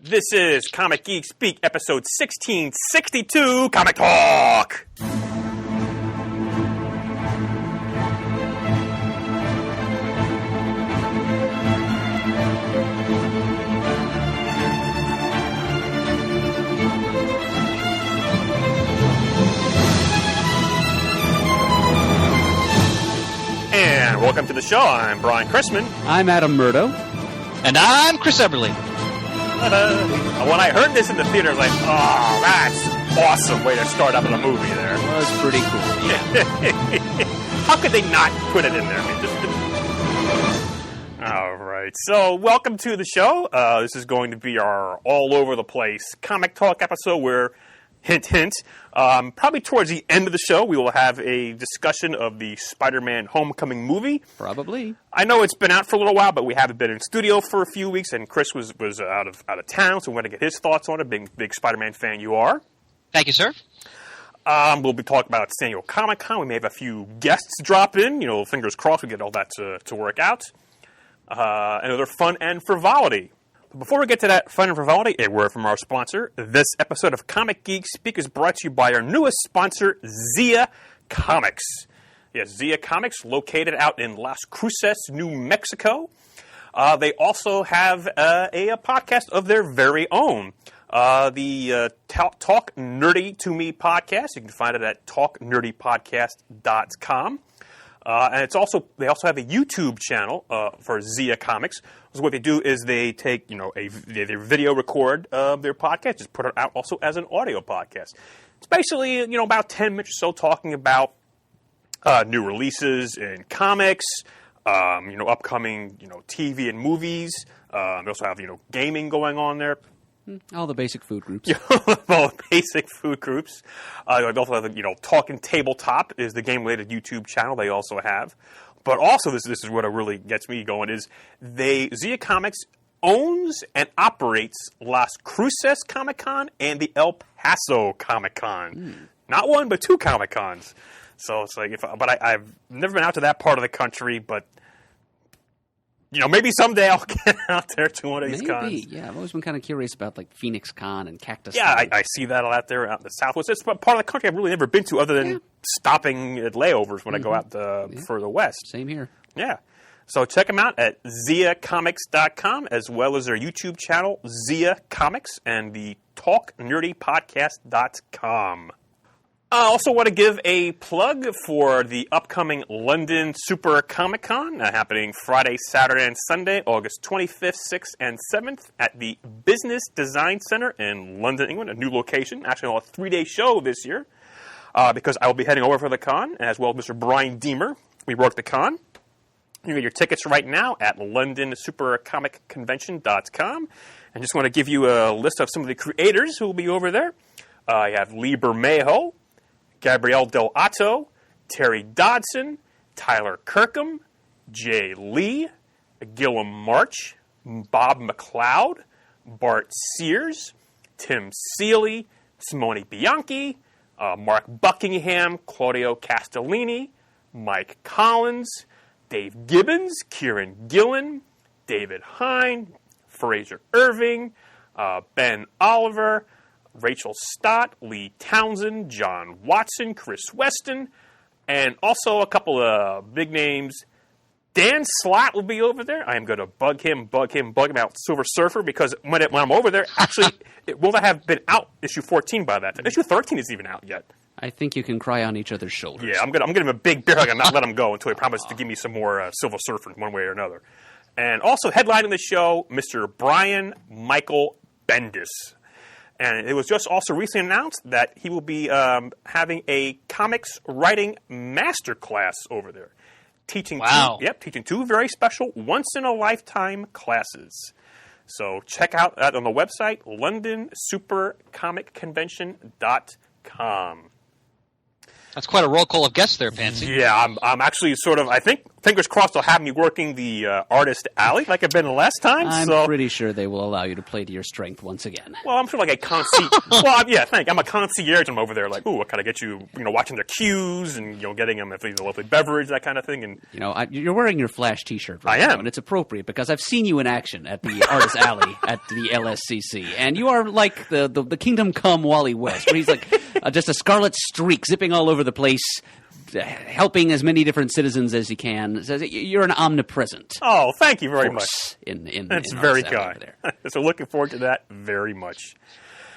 This is Comic Geek Speak, episode 1662, Comic Talk! And welcome to the show. I'm Brian Chrisman. I'm Adam Murdo. And I'm Chris Eberly. When I heard this in the theater, I was like, oh, that's awesome way to start up in a movie there. It was pretty cool, yeah. How could they not put it in there? All right, so welcome to the show. This is going to be our all-over-the-place comic talk episode where, hint, hint, probably towards the end of the show, we will have a discussion of the Spider-Man Homecoming movie. Probably. I know it's been out for a little while, but we haven't been in studio for a few weeks, and Chris was out of town, so we want to get his thoughts on it. Big Spider-Man fan you are. Thank you, sir. We'll be talking about San Diego Comic-Con. We may have a few guests drop in. Fingers crossed we get all that to work out. Another fun and frivolity. Before we get to that fun and frivolity, a word from our sponsor. This episode of Comic Geek Speak is brought to you by our newest sponsor, Zia Comics. Yes, Zia Comics, located out in Las Cruces, New Mexico. They also have a podcast of their very own. The Talk Nerdy to Me podcast. You can find it at talknerdypodcast.com. And they also have a YouTube channel for Zia Comics. So what they do is they take, they video record their podcast, just put it out also as an audio podcast. It's basically, about 10 minutes or so talking about new releases in comics, upcoming, TV and movies. They also have, gaming going on there. All the basic food groups. All the basic food groups. They also have, Talking Tabletop is the game-related YouTube channel they also have. But also, this is what really gets me going, is Zia Comics owns and operates Las Cruces Comic-Con and the El Paso Comic-Con. Not one, but two Comic-Cons. So it's like, I've never been out to that part of the country, but maybe someday I'll get out there to one of these cons. Yeah, I've always been kind of curious about Phoenix Con and Cactus Con. Yeah, I see that out there out in the Southwest. It's part of the country I've really never been to other than stopping at layovers when I go out further west. Same here. Yeah. So check them out at ziacomics.com as well as their YouTube channel, Zia Comics, and the talknerdypodcast.com. I also want to give a plug for the upcoming London Super Comic Con happening Friday, Saturday, and Sunday, August 25th, 6th, and 7th at the Business Design Center in London, England, a new location. Actually, a 3-day show this year because I will be heading over for the con, as well as Mr. Brian Deemer. We work the con. You can get your tickets right now at londonsupercomicconvention.com. And just want to give you a list of some of the creators who will be over there. You have Lee Bermejo, Gabrielle Del Otto, Terry Dodson, Tyler Kirkham, Jay Lee, Gillum March, Bob McLeod, Bart Sears, Tim Seeley, Simone Bianchi, Mark Buckingham, Claudio Castellini, Mike Collins, Dave Gibbons, Kieran Gillen, David Hine, Fraser Irving, Ben Oliver, Rachel Stott, Lee Townsend, John Watson, Chris Weston, and also a couple of big names. Dan Slott will be over there. I am going to bug him about Silver Surfer because when I'm over there, actually, it will not have been out issue 14 by that time. Issue 13 isn't even out yet. I think you can cry on each other's shoulders. Yeah, I'm gonna give him a big bear hug and not let him go until he promises to give me some more Silver Surfer one way or another. And also headlining the show, Mr. Brian Michael Bendis. And it was just also recently announced that he will be having a comics writing masterclass over there. Teaching two very special, once-in-a-lifetime classes. So check out that on the website, londonsupercomicconvention.com. That's quite a roll call of guests there, Pansy. Yeah, I'm actually I think fingers crossed they'll have me working the artist alley like I've been the last time. I'm pretty sure they will allow you to play to your strength once again. Well, I'm sort of like a concierge. I'm a concierge. I'm over there like, ooh, what can I get you? Watching their cues and getting them if they need a lovely beverage, that kind of thing. And you're wearing your Flash T-shirt right I am, now, and it's appropriate because I've seen you in action at the artist alley at the LSCC, and you are like the Kingdom Come Wally West, where he's like just a scarlet streak zipping all over the place, helping as many different citizens as he can. You're an omnipresent. Oh, thank you very much. That's very kind. So looking forward to that very much.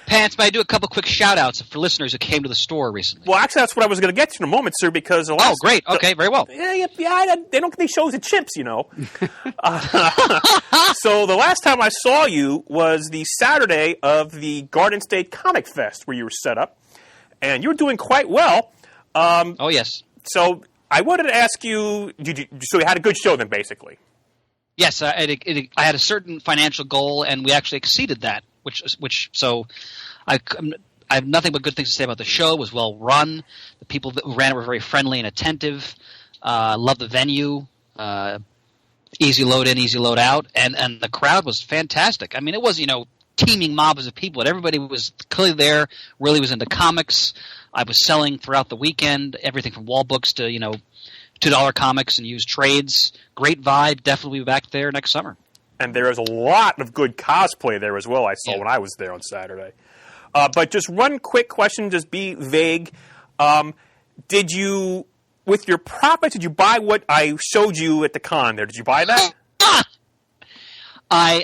Pants, may I do a couple quick shout-outs for listeners who came to the store recently? Well, actually, that's what I was going to get to in a moment, sir, because Oh, great. Okay, very well. Yeah, they don't get these shows at Chips, So the last time I saw you was the Saturday of the Garden State Comic Fest, where you were set up, and you were doing quite well. Oh, yes. So I wanted to ask you, so you had a good show then, basically? Yes, I had a certain financial goal, and we actually exceeded that, so I have nothing but good things to say about the show. It was well run. The people who ran it were very friendly and attentive. Loved the venue. Easy load in, easy load out, and the crowd was fantastic. I mean, it was teeming mobs of people, but everybody was clearly there. Really was into comics. I was selling throughout the weekend, everything from wall books to $2 comics and used trades. Great vibe. Definitely be back there next summer. And there is a lot of good cosplay there as well, I saw when I was there on Saturday. But just one quick question, just be vague. Did you, with your profits, did you buy what I showed you at the con there? Did you buy that? I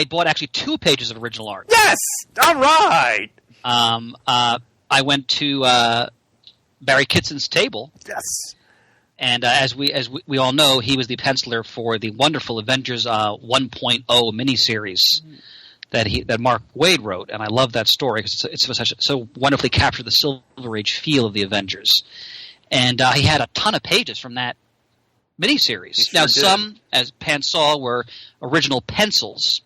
bought actually 2 pages of original art. Yes! All right! I went to Barry Kitson's table. Yes. And as we all know, he was the penciler for the wonderful Avengers 1.0 miniseries that Mark Wade wrote, and I love that story because it's so wonderfully captured the Silver Age feel of the Avengers. And he had a ton of pages from that miniseries. Now, some, as Pan saw, were original pencils.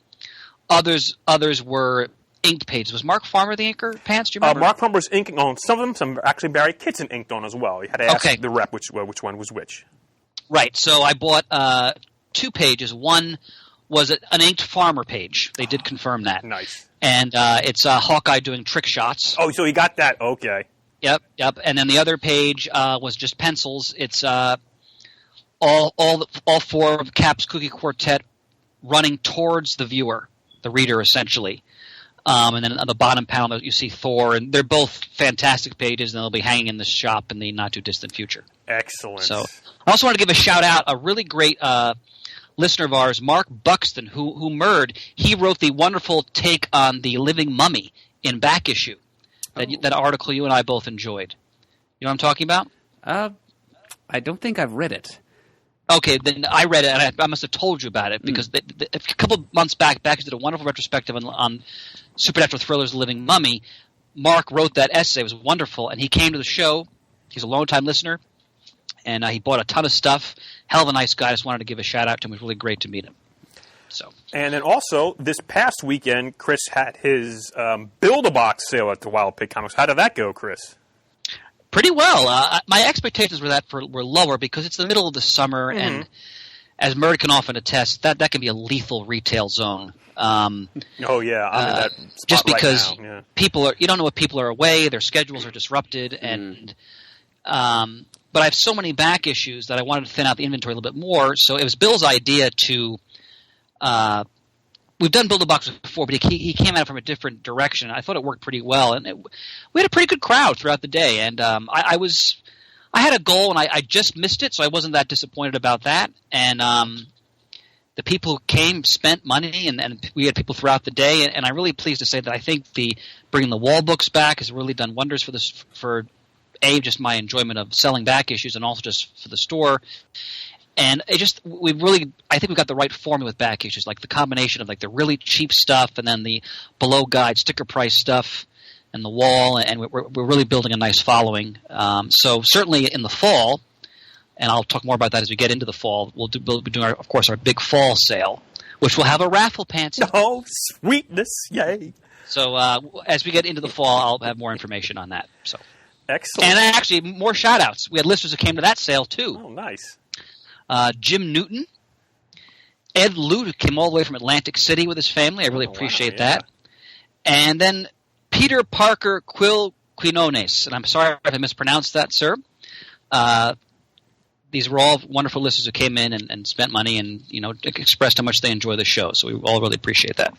Others were inked pages. Was Mark Farmer the inker, Pants? Do you remember? Mark Farmer was inking on some of them. Some actually Barry Kitson inked on as well. You had to ask the rep which one was which. Right. So I bought 2 pages. One was an inked Farmer page. They did confirm that. Nice. And it's Hawkeye doing trick shots. Oh, so you got that. Okay. Yep. And then the other page was just pencils. It's all 4 of Cap's Cookie Quartet running towards the viewer, the reader, essentially. And then on the bottom panel, you see Thor, and they're both fantastic pages, and they'll be hanging in the shop in the not-too-distant future. Excellent. So I also want to give a shout-out, a really great listener of ours, Mark Buxton, who he wrote the wonderful take on the living mummy in Back Issue, that article you and I both enjoyed. You know what I'm talking about? I don't think I've read it. Okay, then I read it, and I must have told you about it, because a couple of months back, did a wonderful retrospective on Supernatural Thrillers' The Living Mummy. Mark wrote that essay. It was wonderful, and he came to the show. He's a long-time listener, and he bought a ton of stuff. Hell of a nice guy. I just wanted to give a shout-out to him. It was really great to meet him. And then also, this past weekend, Chris had his Build-A-Box sale at the Wild Pig Comics. How did that go, Chris? Pretty well. My expectations were lower because it's the middle of the summer, and as Murd can often attest, that can be a lethal retail zone. Oh yeah, I'm in that spot just because right now. Yeah. people are, you don't know what people are away, their schedules are disrupted, and but I have so many back issues that I wanted to thin out the inventory a little bit more. So it was Bill's idea to. We've done Build-A-Box before, but he came at it from a different direction. I thought it worked pretty well, and we had a pretty good crowd throughout the day. And I had a goal, and I just missed it, so I wasn't that disappointed about that. And the people who came spent money, and we had people throughout the day. And I'm really pleased to say that I think bringing the wall books back has really done wonders for just my enjoyment of selling back issues, and also just for the store. And I think we've got the right formula with back issues, like the combination of like the really cheap stuff and then the below guide sticker price stuff and the wall, and we're really building a nice following. So certainly in the fall, and I'll talk more about that as we get into the fall, we'll be doing of course our big fall sale, which will have a raffle, Pants. Oh, sweetness, yay! So as we get into the fall, I'll have more information on that. So excellent. And actually more shout outs. We had listeners who came to that sale too. Oh, nice. Jim Newton, Ed Lute, who came all the way from Atlantic City with his family. I really appreciate that. And then Peter Parker Quinones, and I'm sorry if I mispronounced that, sir. These were all wonderful listeners who came in and spent money and expressed how much they enjoy the show. So we all really appreciate that.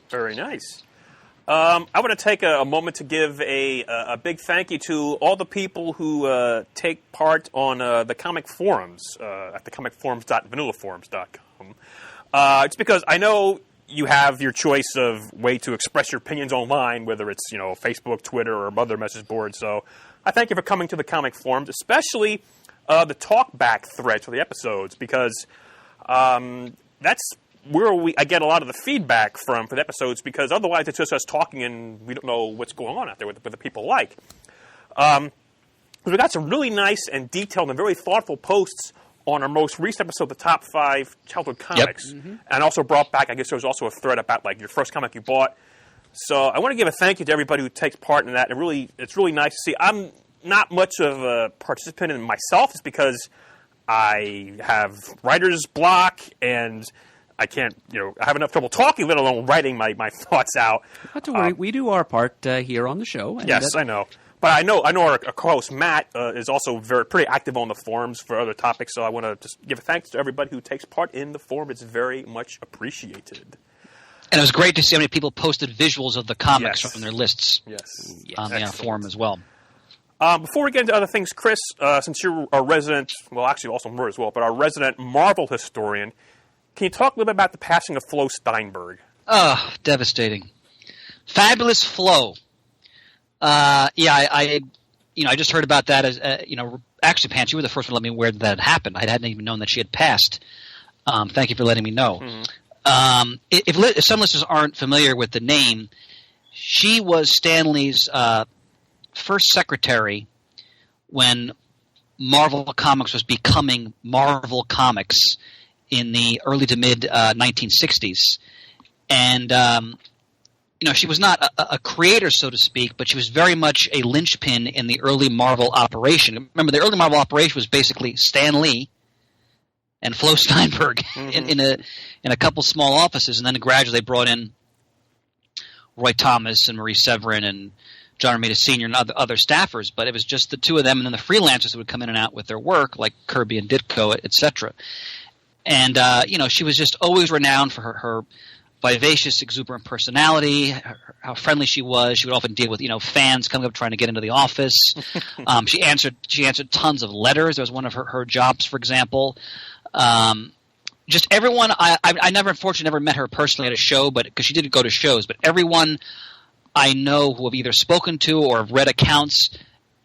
Very nice. I want to take a moment to give a big thank you to all the people who take part on the comic forums at the comicforums.vanillaforums.com. It's because I know you have your choice of way to express your opinions online, whether it's Facebook, Twitter, or other message boards. So I thank you for coming to the comic forums, especially the talkback threads for the episodes, because that's where I get a lot of the feedback for the episodes, because otherwise it's just us talking and we don't know what's going on out there with the people like. We got some really nice and detailed and very thoughtful posts on our most recent episode, the top 5 childhood comics. Yep. Mm-hmm. And also brought back, I guess there was also a thread about your first comic you bought. So I want to give a thank you to everybody who takes part in that. It's really nice to see. I'm not much of a participant in myself. It's because I have writer's block and I can't, I have enough trouble talking, let alone writing my thoughts out. Not to worry. We do our part here on the show. And yes, I know. But I know our co-host Matt is also pretty active on the forums for other topics, so I want to just give a thanks to everybody who takes part in the forum. It's very much appreciated. And it was great to see how many people posted visuals of the comics from their lists on the forum as well. Before we get into other things, Chris, since you're our resident, well, actually also Murr as well, but our resident Marvel historian, can you talk a little bit about the passing of Flo Steinberg? Oh, devastating. Fabulous Flo. I just heard about that as actually, Pants, you were the first one to let me aware that had happened. I hadn't even known that she had passed. Thank you for letting me know. Mm-hmm. If some listeners aren't familiar with the name, she was Stan Lee's first secretary when Marvel Comics was becoming Marvel Comics in the early to mid 1960s, and she was not a creator, so to speak, but she was very much a linchpin in the early Marvel operation. Remember, the early Marvel operation was basically Stan Lee and Flo Steinberg in a couple small offices, and then gradually they brought in Roy Thomas and Marie Severin and John Romita Sr. and other staffers, but it was just the two of them and then the freelancers who would come in and out with their work, like Kirby and Ditko, etc. And, she was just always renowned for her vivacious, exuberant personality, how friendly she was. She would often deal with, fans coming up trying to get into the office. She answered tons of letters. That was one of her jobs, for example. Just everyone, I unfortunately never met her personally at a show, but because she did go to shows, but everyone I know who have either spoken to or have read accounts,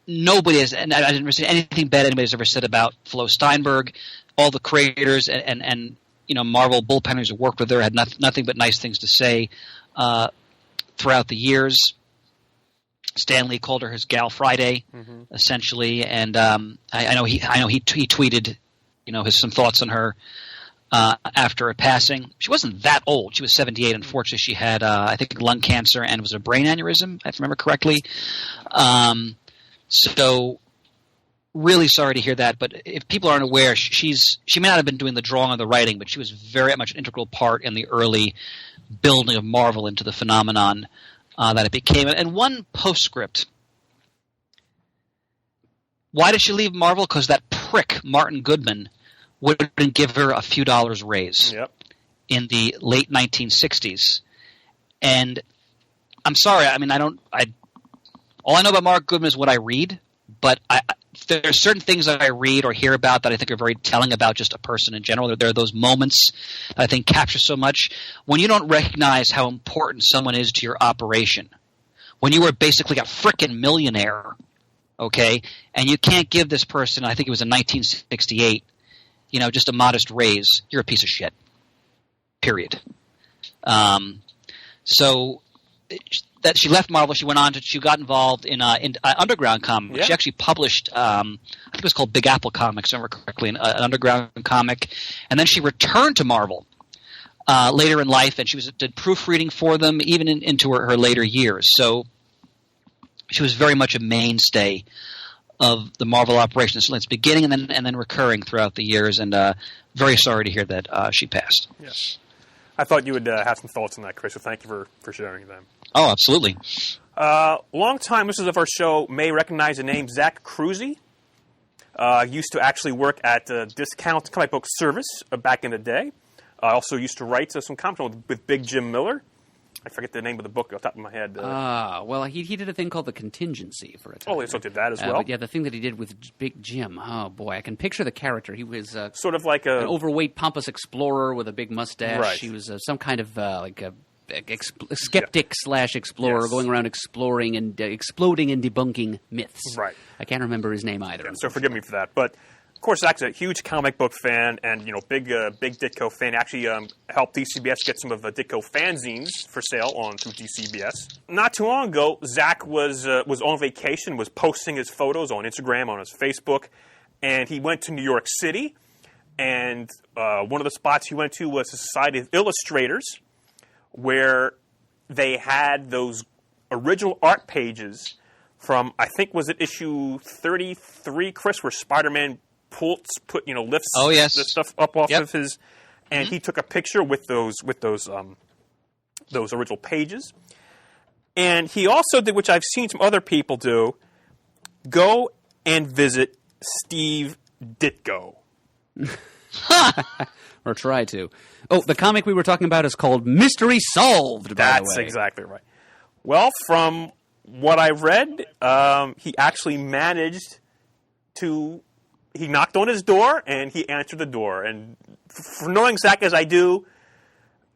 nobody has, and I didn't see anything bad anybody's ever said about Flo Steinberg. All the creators and Marvel bullpenners who worked with her had nothing but nice things to say throughout the years. Stan Lee called her his Gal Friday, essentially, and I know he tweeted, some thoughts on her after her passing. She wasn't that old. She was 78. Unfortunately, she had I think lung cancer and was a brain aneurysm, if I remember correctly. So. Really sorry to hear that, but if people aren't aware, she may not have been doing the drawing or the writing, but she was very much an integral part in the early building of Marvel into the phenomenon that it became. And one postscript. Why did she leave Marvel? Because that prick, Martin Goodman, wouldn't give her a few dollars raise in the late 1960s. And I'm sorry, all I know about Mark Goodman is what I read, but there are certain things that I read or hear about that I think are very telling about just a person in general. There are those moments that I think capture so much. When you don't recognize how important someone is to your operation, when you were basically a frickin' millionaire, okay, and you can't give this person, I think it was in 1968, just a modest raise, you're a piece of shit. Period. So that she left Marvel, she got involved in underground comics. Yeah. She actually published, I think it was called Big Apple Comics, if I remember correctly, an underground comic. And then she returned to Marvel later in life, and she did proofreading for them, even into her later years. So she was very much a mainstay of the Marvel operation. So it's beginning and then recurring throughout the years. And very sorry to hear that she passed. Yes. I thought you would have some thoughts on that, Chris, so thank you for sharing them. Oh, absolutely. Long-time listeners of our show may recognize the name Zach Cruzy. Used to actually work at Discount Comic Book Service back in the day. Also used to write some comics with Big Jim Miller. I forget the name of the book off the top of my head. Well, he did a thing called The Contingency for a time. Oh, he also did that as well? But yeah, the thing that he did with Big Jim, oh boy, I can picture the character. He was sort of like an overweight, pompous explorer with a big mustache. Right. He was some kind of like a skeptic / explorer going around exploring and exploding and debunking myths. Right. I can't remember his name either. So forgive me for that. But, of course, Zach's a huge comic book fan and, big Ditko fan. Actually helped DCBS get some of the Ditko fanzines for sale on through DCBS. Not too long ago, Zach was on vacation, was posting his photos on Instagram, on his Facebook, and he went to New York City. And one of the spots he went to was the Society of Illustrators, where they had those original art pages from, I think, was it issue 33, Chris, where Spider-Man lifts the stuff up off of his, and he took a picture with those original pages. And he also did, which I've seen some other people do, go and visit Steve Ditko. Or try to. Oh, the comic we were talking about is called Mystery Solved, by the way. That's exactly right. Well, from what I read, he actually managed to... He knocked on his door, and he answered the door. And for knowing Zach as I do,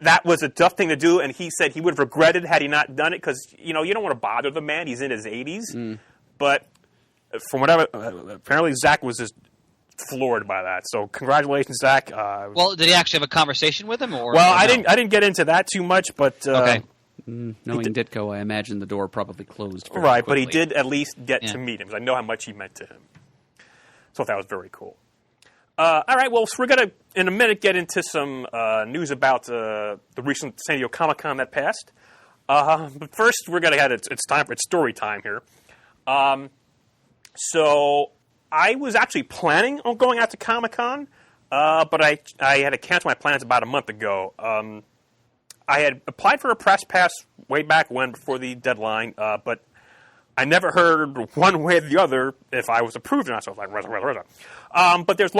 that was a tough thing to do, and he said he would have regretted had he not done it, because, you don't want to bother the man. He's in his 80s. But from whatever... apparently, Zach was just floored by that. So congratulations, Zach. Well, did he actually have a conversation with him? I didn't get into that too much, but... okay. Knowing Ditko, I imagine the door probably closed very right, quickly. but he did at least get to meet him, because I know how much he meant to him. So that was very cool. All right, well, so we're going to, in a minute, get into some news about the recent San Diego Comic-Con that passed. But first, we're going to have it's story time here. So I was actually planning on going out to Comic-Con, but I had to cancel my plans about a month ago. I had applied for a press pass way back when, before the deadline, but I never heard one way or the other if I was approved or not. So I was like, but there's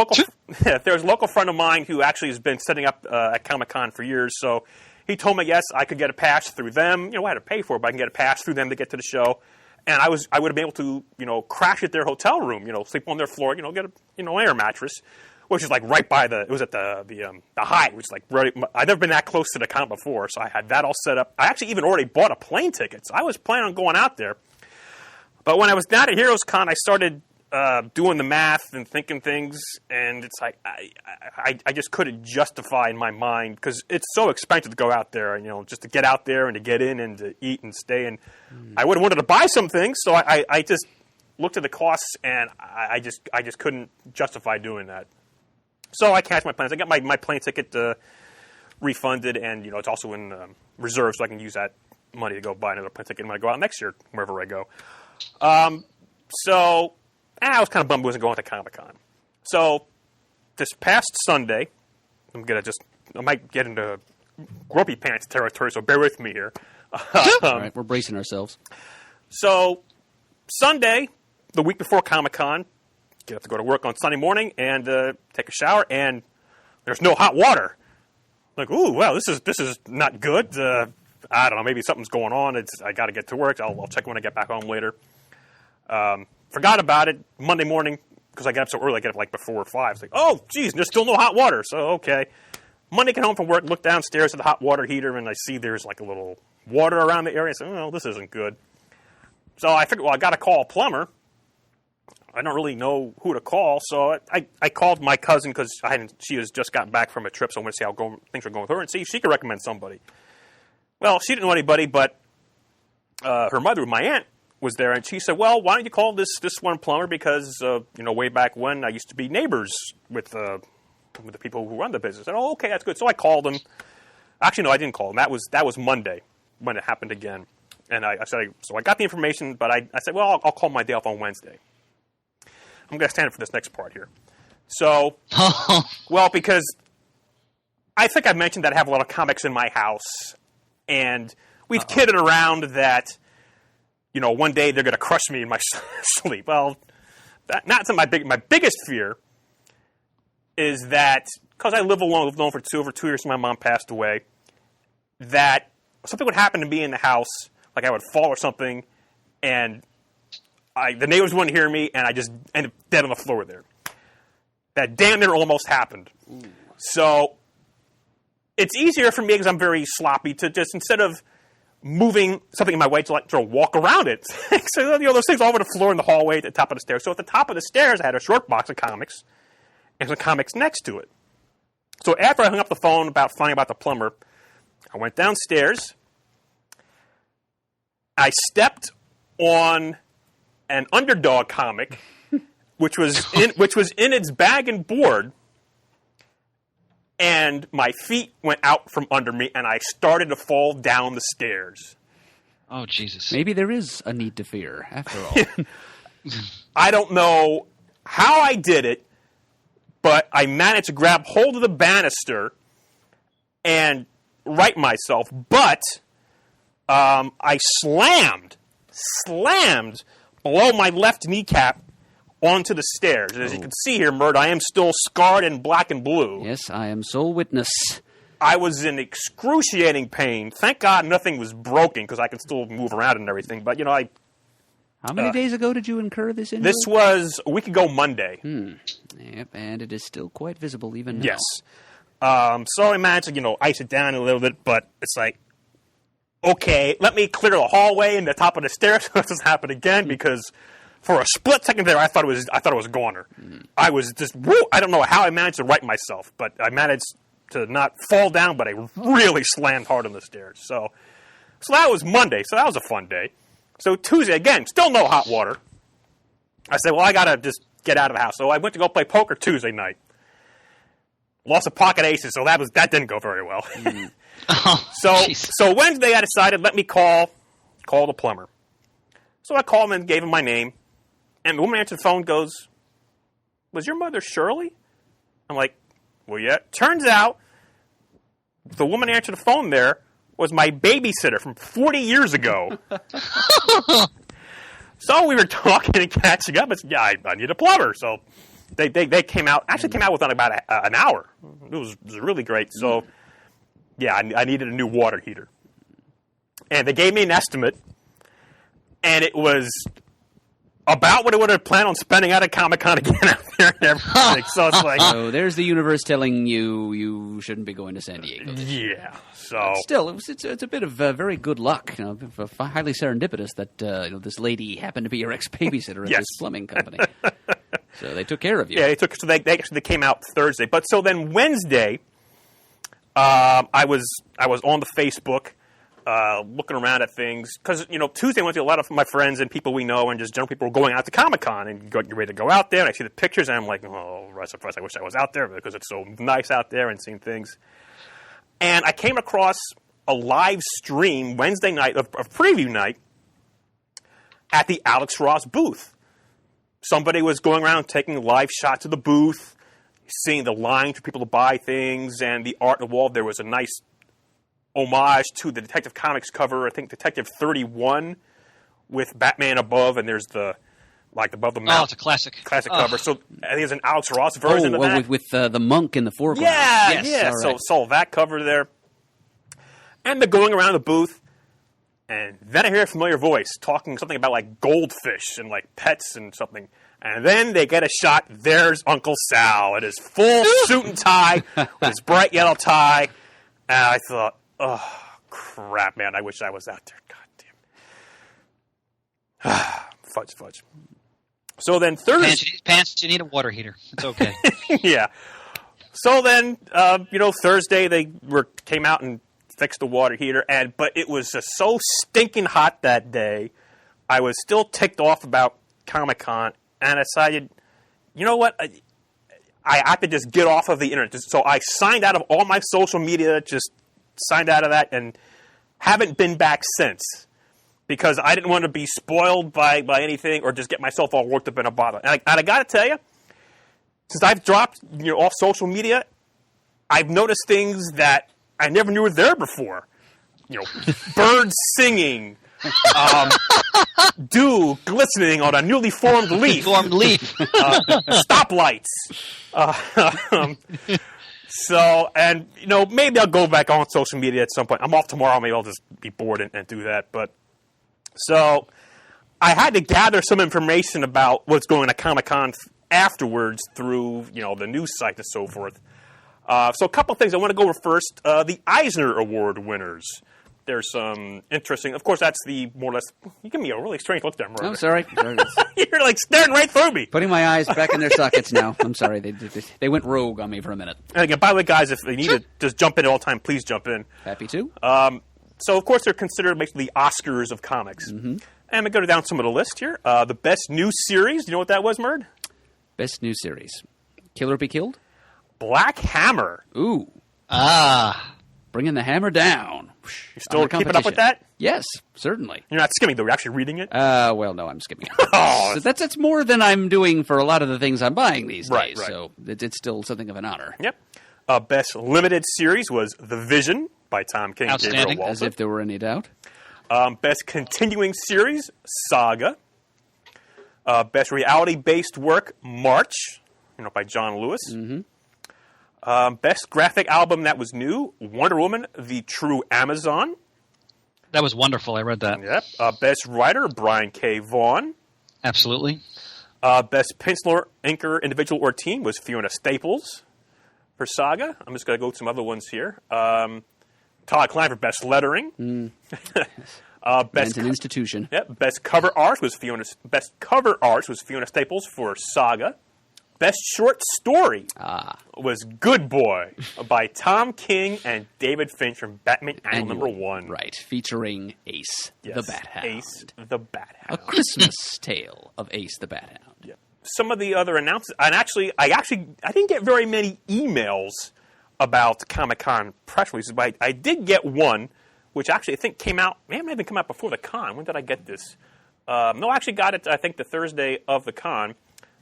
a local friend of mine who actually has been setting up at Comic-Con for years. So he told me, yes, I could get a pass through them. I had to pay for it, but I can get a pass through them to get to the show. And I would have been able to, crash at their hotel room, sleep on their floor, get an air mattress, which is like right by it was at the Hyatt, which is like right, I've never been that close to the con before, so I had that all set up. I actually even already bought a plane ticket, so I was planning on going out there. But when I was down at Heroes Con, I started doing the math and thinking things, and it's like I just couldn't justify in my mind, because it's so expensive to go out there, just to get out there and to get in and to eat and stay. And I would have wanted to buy some things, so I just looked at the costs, and I just couldn't justify doing that. So I canceled my plans. I got my plane ticket refunded, and it's also in reserve, so I can use that money to go buy another plane ticket when I go out next year, wherever I go. So I was kind of bummed I wasn't going to Comic-Con. So this past Sunday, I might get into grumpy pants territory, so bear with me here. All right, we're bracing ourselves. So Sunday, the week before Comic-Con, have to go to work on Sunday morning and take a shower, and there's no hot water. Like, ooh, well, this is not good. I don't know, maybe something's going on. I got to get to work. I'll check when I get back home later. Forgot about it Monday morning, because I get up so early. I get up like before 5. It's like, oh, geez, there's still no hot water. So, okay. Monday, get home from work, look downstairs at the hot water heater, and I see there's like a little water around the area. I said, oh, this isn't good. So I figured, well, I got to call a plumber. I don't really know who to call, so I called my cousin, because she has just gotten back from a trip, so I want to see how things are going with her and see if she could recommend somebody. Well, she didn't know anybody, but her mother, my aunt, was there, and she said, well, why don't you call this one plumber, because, way back when I used to be neighbors with the people who run the business. And, oh, okay, that's good. So I called him. Actually, no, I didn't call him. That was Monday when it happened again. And I said, so I got the information, but I said, well, I'll call my day off on Wednesday. I'm going to stand up for this next part here. So, well, because I think I mentioned that I have a lot of comics in my house, and we've kidded around that, one day they're going to crush me in my sleep. Well, that's my biggest fear is that, because I lived alone for over 2 years, my mom passed away, that something would happen to me in the house, like I would fall or something, and the neighbors wouldn't hear me, and I just ended up dead on the floor there. That damn near almost happened. Ooh. So it's easier for me, because I'm very sloppy, to just, instead of moving something in my way, to walk around it. So, those things all over the floor in the hallway at the top of the stairs. So at the top of the stairs, I had a short box of comics and some comics next to it. So after I hung up the phone finding about the plumber, I went downstairs. I stepped on an Underdog comic, which was in its bag and board, and my feet went out from under me, and I started to fall down the stairs. Oh, Jesus. Maybe there is a need to fear, after all. I don't know how I did it, but I managed to grab hold of the banister and right myself, but I slammed below my left kneecap onto the stairs. And as you can see here, Mert, I am still scarred in black and blue. Yes, I am sole witness. I was in excruciating pain. Thank God nothing was broken, because I can still move around and everything. But, How many days ago did you incur this injury? This was a week ago Monday. Yep, and it is still quite visible even now. Yes. So I managed to, ice it down a little bit, but it's like, okay, let me clear the hallway and the top of the stairs so this doesn't happen again, because for a split second there, I thought it was a goner. I was just, I don't know how I managed to right myself, but I managed to not fall down, but I really slammed hard on the stairs. So that was Monday. So that was a fun day. So Tuesday, again, still no hot water. I said, well, I got to just get out of the house. So I went to go play poker Tuesday night. Lost a pocket aces, so that didn't go very well. So Wednesday I decided, let me call the plumber. So I called him and gave him my name. And the woman answered the phone, goes, was your mother Shirley? I'm like, well, yeah. Turns out the woman answered the phone there was my babysitter from 40 years ago. So we were talking and catching up. Yeah, I need a plumber. So they came out within about an hour. It was really great. So, yeah, I needed a new water heater. And they gave me an estimate, and it was about what I would have planned on spending out at Comic-Con again out there and everything. So it's like... So there's the universe telling you shouldn't be going to San Diego. Yeah, so... But still, it's a bit of very good luck. Highly serendipitous that this lady happened to be your ex-babysitter at this plumbing company. So they took care of you. Yeah, they came out Thursday. But so then Wednesday, I was on the Facebook, looking around at things, because Tuesday I went to a lot of my friends and people we know, and just general people were going out to Comic-Con and getting ready to go out there. And I see the pictures, and I'm like, oh, surprise! I wish I was out there, because it's so nice out there and seeing things. And I came across a live stream Wednesday night of preview night at the Alex Ross booth. Somebody was going around taking live shots of the booth, seeing the line for people to buy things, and the art on the wall. There was a nice homage to the Detective Comics cover, I think Detective 31, with Batman above, and there's above the mouth. Oh, it's a classic. Classic cover. So I think it's an Alex Ross version of that. With the monk in the foreground. Yeah, yes, yeah. Right. So that cover there. And they're going around the booth, and then I hear a familiar voice talking something about like goldfish and like pets and something. And then they get a shot. There's Uncle Sal in his full suit and tie, with his bright yellow tie. And I thought, oh, crap, man, I wish I was out there. God damn. Fudge. So then Thursday... Pants, you need a water heater. It's okay. Yeah. So then, Thursday they came out and fixed the water heater, but it was just so stinking hot that day. I was still ticked off about Comic-Con, and I decided, you know what? I have to just get off of the internet. So I signed out of all my social media, just signed out of that, and haven't been back since. because I didn't want to be spoiled by anything or just get myself all worked up in a bottle. And I got to tell you, since I've dropped off social media, I've noticed things that I never knew were there before. Birds singing, dew glistening on a newly formed leaf. Stoplights. Maybe I'll go back on social media at some point. I'm off tomorrow. Maybe I'll just be bored and do that. But so I had to gather some information about what's going to Comic-Con afterwards through, the news site and so forth. So a couple of things I want to go over first. The Eisner Award winners. There's some interesting. Of course, that's the more or less. You give me a really strange look there, Mark. I'm sorry. You're like staring right through me. Putting my eyes back in their sockets now. I'm sorry. They went rogue on me for a minute. And again, by the way, guys, if they need to just jump in at all time, please jump in. Happy to. So, of course, they're considered basically the Oscars of comics. Mm-hmm. And we go down some of the list here. The best new series. Do you know what that was, Merd? Best new series. Kill or Be Killed? Black Hammer. Ooh. Bringing the hammer down. You still keeping up with that? Yes, certainly. You're not skimming, though. You're actually reading it? Well, no, I'm skimming it. So that's more than I'm doing for a lot of the things I'm buying these days. Right. So it's still something of an honor. Yep. Best limited series was The Vision by Tom King and Gabriel Walter. As if there were any doubt. Best continuing series, Saga. Best reality-based work, March, by John Lewis. Mm-hmm. Best graphic album that was new, Wonder Woman, The True Amazon. That was wonderful. I read that. Yep. Best writer, Brian K. Vaughan. Absolutely. Best penciler, inker, individual, or team was Fiona Staples for Saga. I'm just going to go with some other ones here. Todd Klein for best lettering. Best an institution. Yep. Best cover art was Fiona Staples for Saga. Best short story was Good Boy by Tom King and David Finch from Batman Annual #1. Right, featuring Ace the Bat Hound. Ace the Bat Hound. A Christmas tale of Ace the Bat Hound. Yep. Some of the other announcements, and I didn't get very many emails about Comic-Con press releases, but I did get one, which actually I think came out, may have even come out before the con. When did I get this? No, I actually got it, I think, the Thursday of the con.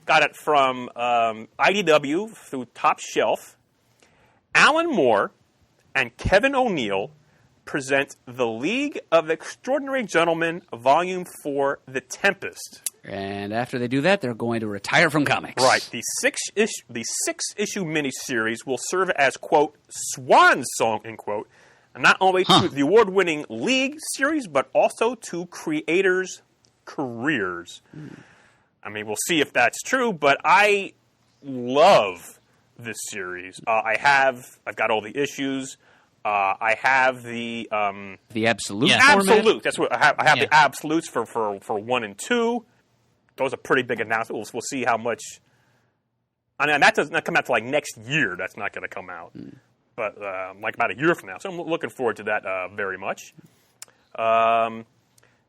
Got it from IDW through Top Shelf. Alan Moore and Kevin O'Neill present The League of Extraordinary Gentlemen, Volume 4, The Tempest. And after they do that, they're going to retire from comics. Right. The six-issue miniseries will serve as, quote, swan song, end quote, and not only to the award-winning League series, but also to creators' careers. I mean, we'll see if that's true, but I love this series. I've got all the issues. I have the absolute. Yeah. Absolute. That's what I have. The absolutes for 1 and 2. Those are pretty big announcements. We'll see how much. I mean, that does not come out till like next year. That's not going to come out, but like about a year from now. So I'm looking forward to that very much.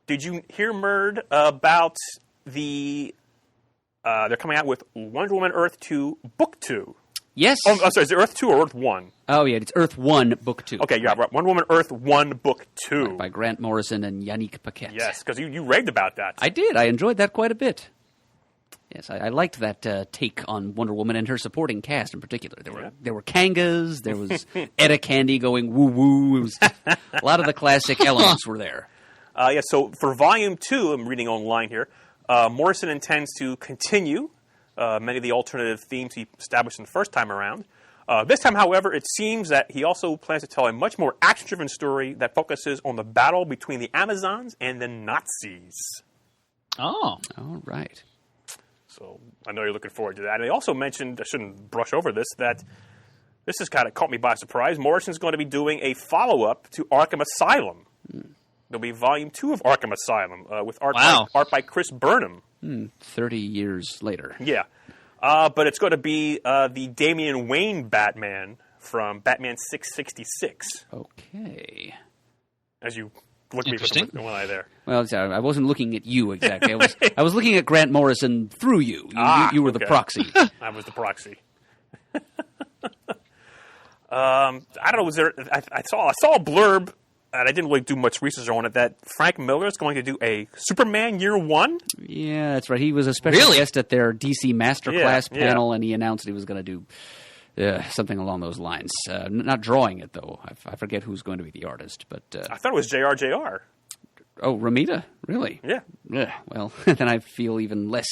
Did you hear, Merd, about the? They're coming out with Wonder Woman Earth 2 Book 2. Yes. Oh, I'm sorry. Is it Earth 2 or Earth 1? Oh, yeah. It's Earth 1 Book 2. Okay, yeah. Right. Wonder Woman Earth 1 Book 2. Right, by Grant Morrison and Yannick Paquette. Yes, because you raved about that. I did. I enjoyed that quite a bit. Yes, I liked that take on Wonder Woman and her supporting cast in particular. There were Kangas. There was Etta Candy going woo-woo. It was a lot of the classic elements were there. So for Volume 2, I'm reading online here, Morrison intends to continue many of the alternative themes he established in the first time around. This time, however, it seems that he also plans to tell a much more action-driven story that focuses on the battle between the Amazons and the Nazis. Oh. All right. So I know you're looking forward to that. And they also mentioned, I shouldn't brush over this, that this has kind of caught me by surprise. Morrison's going to be doing a follow-up to Arkham Asylum. There'll be Volume 2 of Arkham Asylum with art by Chris Burnham. 30 years later. Yeah. But it's going to be the Damian Wayne Batman from Batman 666. Okay. As you look at me with one eye there. Well, sorry, I wasn't looking at you exactly. I was looking at Grant Morrison through you. You were the proxy. I was the proxy. I don't know. Was there? I saw a blurb. and I didn't really do much research on it, that Frank Miller is going to do a Superman Year One. Yeah, that's right. He was a special guest at their DC Masterclass panel, and he announced he was going to do something along those lines. Not drawing it, though. I forget who's going to be the artist. But I thought it was JR. Oh, Ramita? Really? Yeah. Well, then I feel even less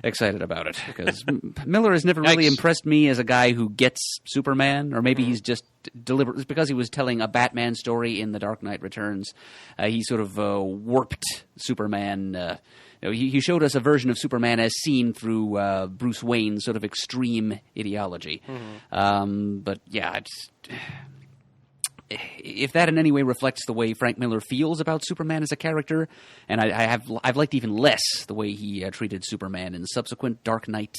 excited about it, because Miller has never really impressed me as a guy who gets Superman, or maybe he's just deliberate. It's because he was telling a Batman story in The Dark Knight Returns. He sort of warped Superman. He showed us a version of Superman as seen through Bruce Wayne's sort of extreme ideology. But yeah, if that in any way reflects the way Frank Miller feels about Superman as a character, and I've liked even less the way he treated Superman in subsequent Dark Knight,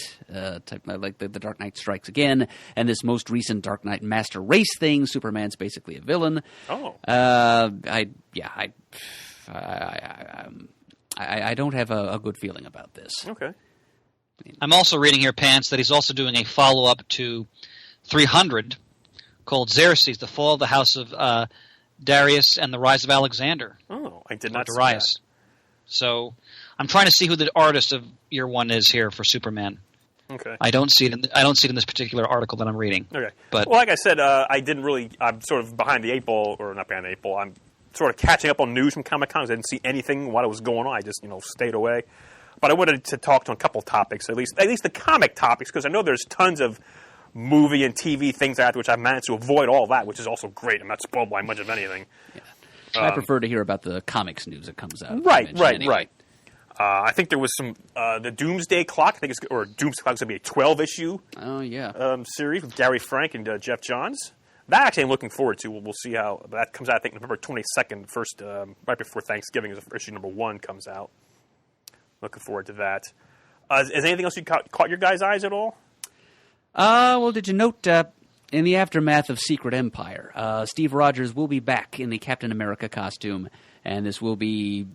like the Dark Knight Strikes Again, and this most recent Dark Knight Master Race thing. Superman's basically a villain. I don't have a good feeling about this. Okay. I'm also reading here, Pants, that he's also doing a follow-up to 300 called Xerxes, The Fall of the House of Darius and the Rise of Alexander. Oh, I did not see Darius. that. So I'm trying to see who the artist of Year One is here for Superman. Okay. I don't see it in this particular article that I'm reading. Okay. But well, like I said, I'm sort of behind the eight ball, or not behind the eight ball. I'm sort of catching up on news from Comic-Con. I didn't see anything while it was going on. I just, stayed away. But I wanted to talk on a couple topics, at least the comic topics, because I know there's tons of movie and TV things like that, which I've managed to avoid all that, which is also great. I'm not spoiled by much of anything. Yeah. I prefer to hear about the comics news that comes out. Right. I think there was some the Doomsday Clock. I think Doomsday Clock is going to be a 12-issue. Oh yeah. Series with Gary Frank and Jeff Johns. That actually I'm looking forward to. We'll see how that comes out. I think November 22nd, first right before Thanksgiving, is issue number 1 comes out. Looking forward to that. Is anything else you caught your guys' eyes at all? Well, did you note in the aftermath of Secret Empire, Steve Rogers will be back in the Captain America costume, and this will be,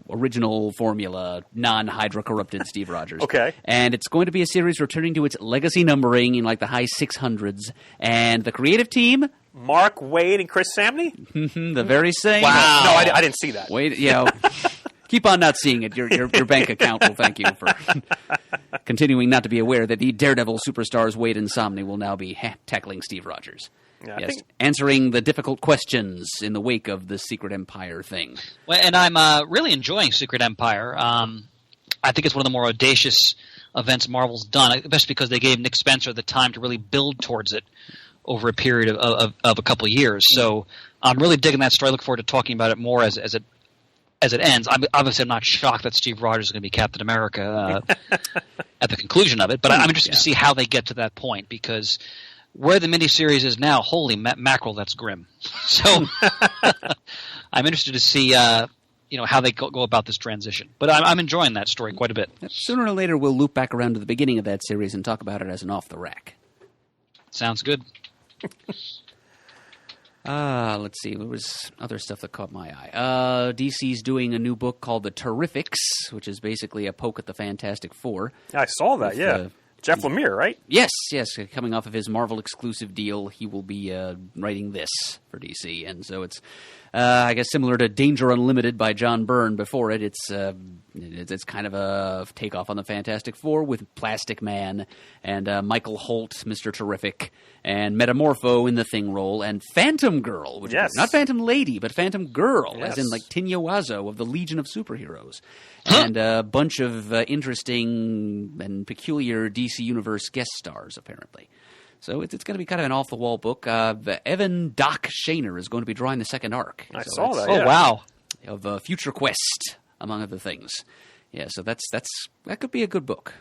original formula, non-Hydra corrupted Steve Rogers. Okay. And it's going to be a series returning to its legacy numbering in like the high 600s, and the creative team, Mark Wade and Chris Samney? The very same. Wow. No, I didn't see that. Wade, keep on not seeing it. Your bank account will thank you for continuing not to be aware that the Daredevil superstars Wade and Samney will now be tackling Steve Rogers. Yeah, yes, answering the difficult questions in the wake of the Secret Empire thing. Well, and I'm really enjoying Secret Empire. I think it's one of the more audacious events Marvel's done, especially because they gave Nick Spencer the time to really build towards it over a period of a couple of years. So I'm really digging that story. I look forward to talking about it more as it ends. Obviously, I'm not shocked that Steve Rogers is going to be Captain America at the conclusion of it, but I'm interested to see how they get to that point, because where the miniseries is now, holy mackerel, that's grim. So I'm interested to see how they go about this transition. But I'm enjoying that story quite a bit. Sooner or later, we'll loop back around to the beginning of that series and talk about it as an off-the-rack. Sounds good. Let's see. There was other stuff that caught my eye. DC's doing a new book called The Terrifics, which is basically a poke at the Fantastic Four. I saw that, yeah. Jeff Lemire, right? Yes. Coming off of his Marvel exclusive deal, he will be writing this for DC. And so it's, I guess, similar to Danger Unlimited by John Byrne before it. It's kind of a takeoff on the Fantastic Four with Plastic Man and Michael Holt, Mr. Terrific, and Metamorpho in the Thing role, and Phantom Girl, which is not Phantom Lady, but Phantom Girl, as in like Tinya Wazo of the Legion of Superheroes. And a bunch of interesting and peculiar DC Universe guest stars, apparently. So it's going to be kind of an off-the-wall book. Evan Doc Shaner is going to be drawing the second arc. I saw that, Oh, wow. Of Future Quest, among other things. Yeah, so that could be a good book.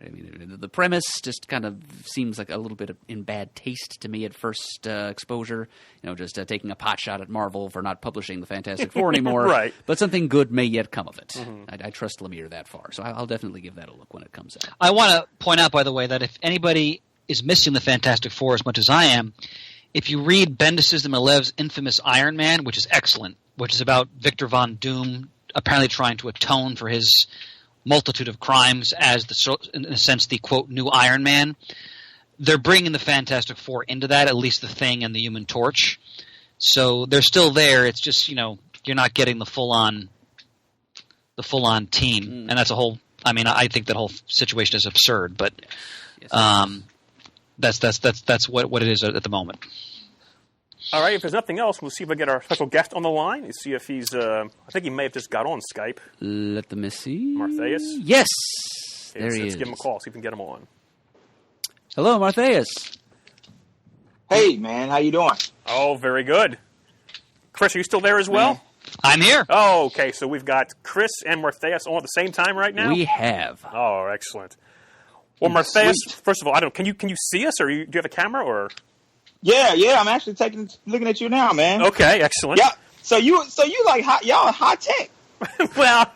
I mean, the premise just kind of seems like a little bit in bad taste to me at first exposure. Just taking a pot shot at Marvel for not publishing the Fantastic Four anymore. Right. But something good may yet come of it. Mm-hmm. I trust Lemire that far, so I'll definitely give that a look when it comes out. I want to point out, by the way, that if anybody is missing the Fantastic Four as much as I am, if you read Bendis and Milev's infamous Iron Man, which is excellent, which is about Victor Von Doom apparently trying to atone for his multitude of crimes as in a sense, the quote new Iron Man. They're bringing the Fantastic Four into that, at least the Thing and the Human Torch. So they're still there. It's just, you're not getting the full on team, and that's a whole. I mean, I think that whole situation is absurd, but that's what it is at the moment. All right, if there's nothing else, we'll see if we get our special guest on the line and see if he's, I think he may have just got on Skype. Let me see. Martheus? Yes! Okay, there he let's is. give him a call, see if we can get him on. Hello, Martheus. Hey, man, how you doing? Oh, very good. Chris, are you still there as well? I'm here. Oh, okay, so we've got Chris and Martheus on at the same time right now? We have. Oh, excellent. Well, Martheus, first of all, can you see us, or do you have a camera, or? Yeah, I'm actually looking at you now, man. Okay, excellent. Yeah. So you like y'all high tech. Well,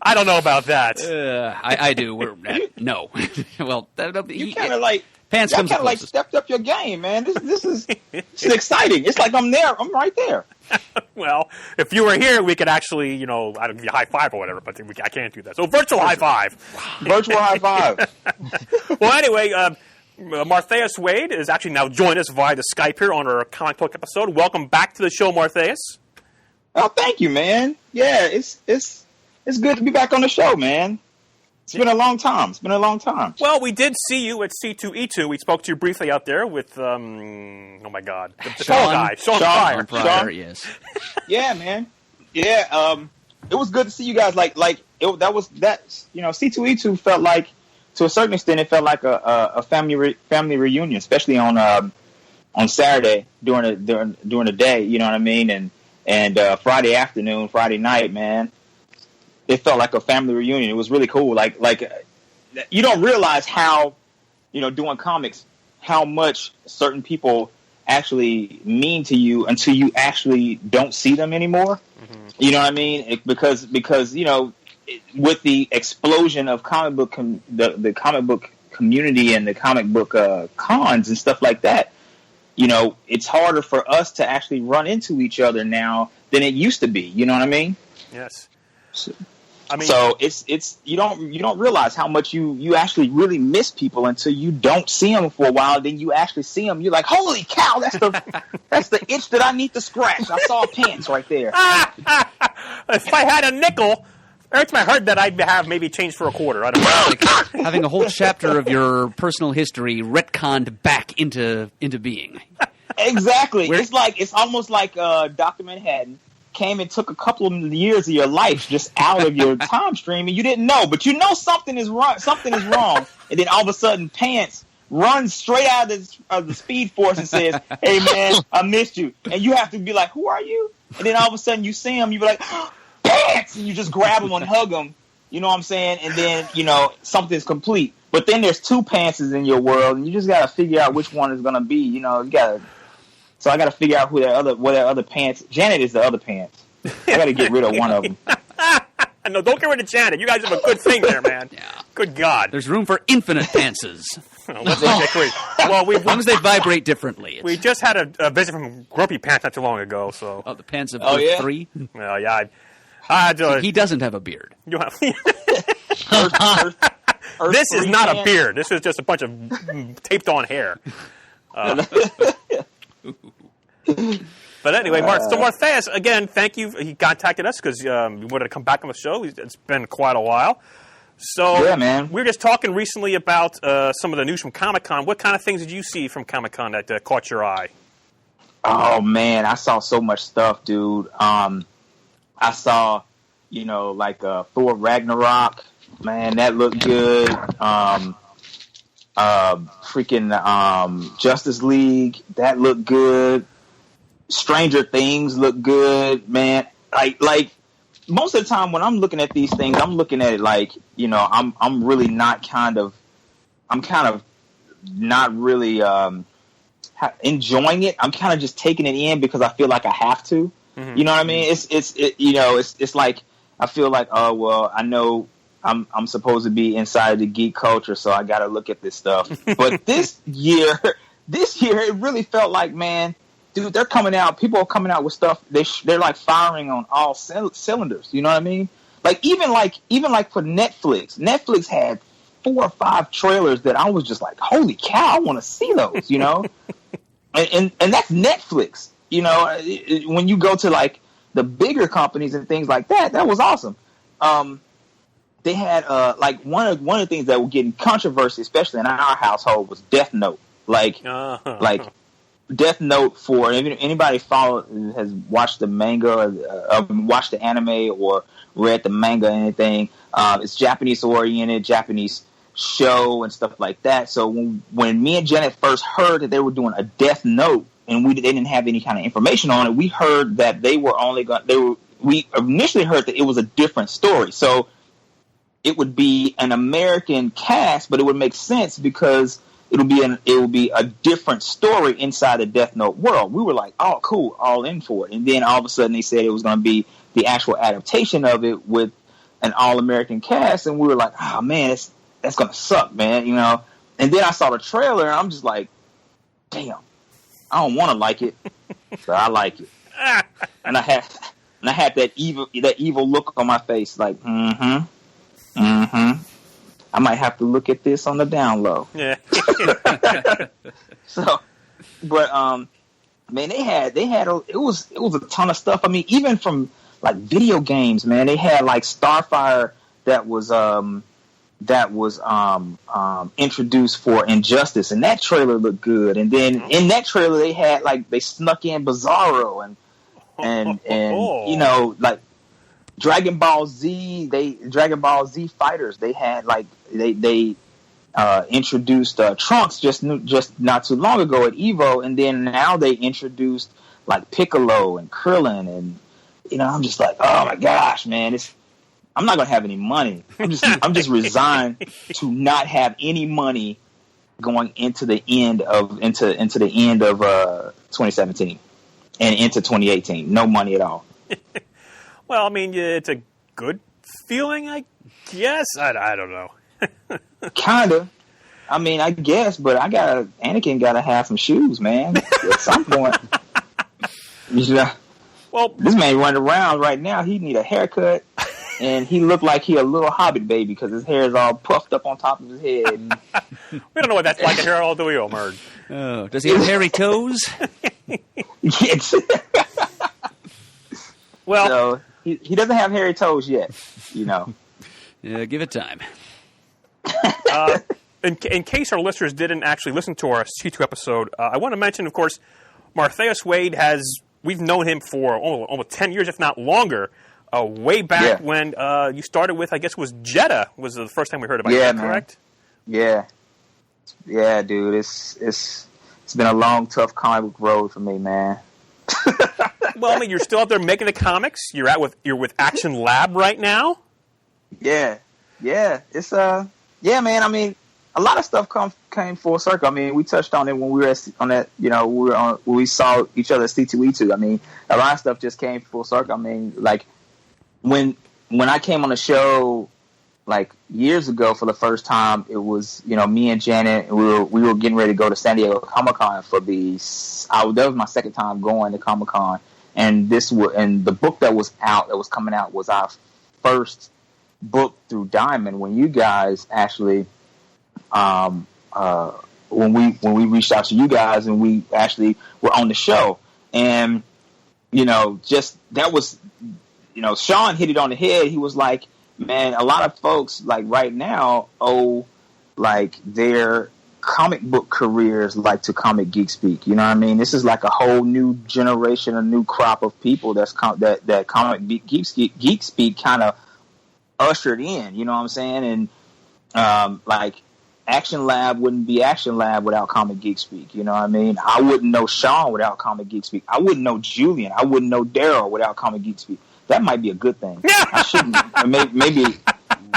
I don't know about that. I do. No. Well, You kind of like Pants y'all comes kind of like closest. stepped up your game, man. This is exciting. It's like I'm there. I'm right there. Well, if you were here, we could actually, I don't give you a high five or whatever, but I can't do that. So virtual high five. Virtual high five. Well, anyway, Martheus Wade is actually now joined us via the Skype here on our Comic Talk episode. Welcome back to the show, Martheus. Oh, thank you, man. Yeah, it's good to be back on the show, man. It's been a long time. Well, we did see you at C2E2. We spoke to you briefly out there with, oh my God, the tall guy, Sean Pryor. Pryor, yes. Yeah, man. Yeah, it was good to see you guys. C2E2 felt like, to a certain extent, it felt like a family reunion, especially on Saturday during the day. You know what I mean? And Friday afternoon, Friday night, man, it felt like a family reunion. It was really cool. Like you don't realize how, doing comics, how much certain people actually mean to you until you actually don't see them anymore. Mm-hmm. You know what I mean? Because with the explosion of the comic book community and the comic book cons and stuff like that, it's harder for us to actually run into each other now than it used to be. You know what I mean? Yes. So it's you don't realize how much you actually really miss people until you don't see them for a while. Then you actually see them. You're like, holy cow, that's the itch that I need to scratch. I saw pants right there. If I had a nickel, every time I heard that, I'd have maybe changed for a quarter. I don't know. Like having a whole chapter of your personal history retconned back into being. Exactly. It's almost like Dr. Manhattan came and took a couple of years of your life just out of your time stream, and you didn't know, but something is wrong. And then all of a sudden, Pants runs straight out of the Speed Force and says, "Hey man, I missed you." And you have to be like, "Who are you?" And then all of a sudden, you see him, you be like, "Pants!" And you just grab him and hug him. You know what I'm saying? And then something's complete. But then there's two Pantses in your world, and you just gotta figure out which one is gonna be. You gotta. So I got to figure out what that other Pants. Janet is the other Pants. I got to get rid of one of them. No, don't get rid of Janet. You guys have a good thing there, man. Yeah. Good God. There's room for infinite Pantses. Well, as long as they vibrate differently. We just had a visit from Grumpy Pants not too long ago. So. Oh, the Pants of Earth 3? Well, yeah. He doesn't have a beard. This is not a beard. This is just a bunch of taped-on hair. But anyway, Martheus, again, thank you. He contacted us because he wanted to come back on the show. It's been quite a while. So yeah, man. We were just talking recently about some of the news from Comic-Con. What kind of things did you see from Comic-Con that caught your eye? Oh, man, I saw so much stuff, dude. I saw, Thor Ragnarok. Man, that looked good. Justice League, that looked good. Stranger Things look good, man. Like most of the time when I'm looking at these things, I'm looking at it like, I'm really not kind of not really enjoying it. I'm kind of just taking it in because I feel like I have to. Mm-hmm. You know what I mean? It's like I feel like, oh well, I know I'm supposed to be inside the geek culture, so I got to look at this stuff. But this year it really felt like, man, dude, they're coming out. People are coming out with stuff. They're like firing on all cylinders. You know what I mean? Even for Netflix. Netflix had 4 or 5 trailers that I was just like, holy cow, I want to see those. And that's Netflix. when you go to like the bigger companies and things like that, that was awesome. They had like one of the things that were getting controversy, especially in our household, was Death Note. Like Death Note, for anybody has watched the manga, watched the anime, or read the manga, or anything. It's Japanese oriented, Japanese show and stuff like that. So when me and Janet first heard that they were doing a Death Note, and they didn't have any kind of information on it, we heard that we initially heard that it was a different story. So it would be an American cast, but it would make sense because it would be a different story inside the Death Note world. We were like, oh, cool, all in for it. And then all of a sudden they said it was going to be the actual adaptation of it with an all-American cast, and we were like, oh, man, that's going to suck, man, And then I saw the trailer, and I'm just like, damn, I don't want to like it, but I like it. And I had that evil look on my face, like, I might have to look at this on the down low. Yeah. So, but man, it was a ton of stuff. I mean, even from like video games, man, they had like Starfire that was introduced for Injustice, and that trailer looked good. And then in that trailer, they snuck in Bizarro and like Dragon Ball Z fighters. They had like they introduced Trunks just not too long ago at Evo, and then now they introduced like Piccolo and Krillin, and I'm just like, oh my gosh, man, I'm not gonna have any money. I'm just resigned to not have any money going into the end of 2017 and into 2018. No money at all. Well, I mean, it's a good feeling, I guess. I don't know. Kinda. I mean, I guess, but Anakin gotta have some shoes, man. At some point. Well, this man running around right now, he need a haircut, and he looked like he a little Hobbit baby because his hair is all puffed up on top of his head. We don't know what that's like here, all do we, Omerd? Oh, does he have hairy toes? Yes. Well, so he doesn't have hairy toes yet, Yeah, give it time. In case our listeners didn't actually listen to our C2 episode, I want to mention, of course, Martheus Wade we've known him for almost 10 years, if not longer, way back when you started with, I guess it was Jeddah, was the first time we heard about you, correct? Yeah. Yeah, dude, it's been a long, tough comic book road for me, man. Well, I mean, you're still out there making the comics. You're with Action Lab right now. Yeah. It's man. I mean, a lot of stuff came full circle. I mean, we touched on it when we were on that. When we saw each other at C2E2. I mean, a lot of stuff just came full circle. I mean, like when I came on the show like years ago for the first time, it was me and Janet. And we were getting ready to go to San Diego Comic-Con for that was my second time going to Comic-Con. And the book that was coming out was our first book through Diamond, when you guys actually when we reached out to you guys and we actually were on the show. And just that was Sean hit it on the head. He was like, man, a lot of folks like right now owe like their comic book careers like to Comic Geek Speak. You know what I mean? This is like a whole new generation, a new crop of people that Comic Geek Speak kind of ushered in. You know what I'm saying? And like Action Lab wouldn't be Action Lab without Comic Geek Speak. You know what I mean? I wouldn't know Sean without Comic Geek Speak. I wouldn't know Julian. I wouldn't know Daryl without Comic Geek Speak. That might be a good thing. I shouldn't. Maybe.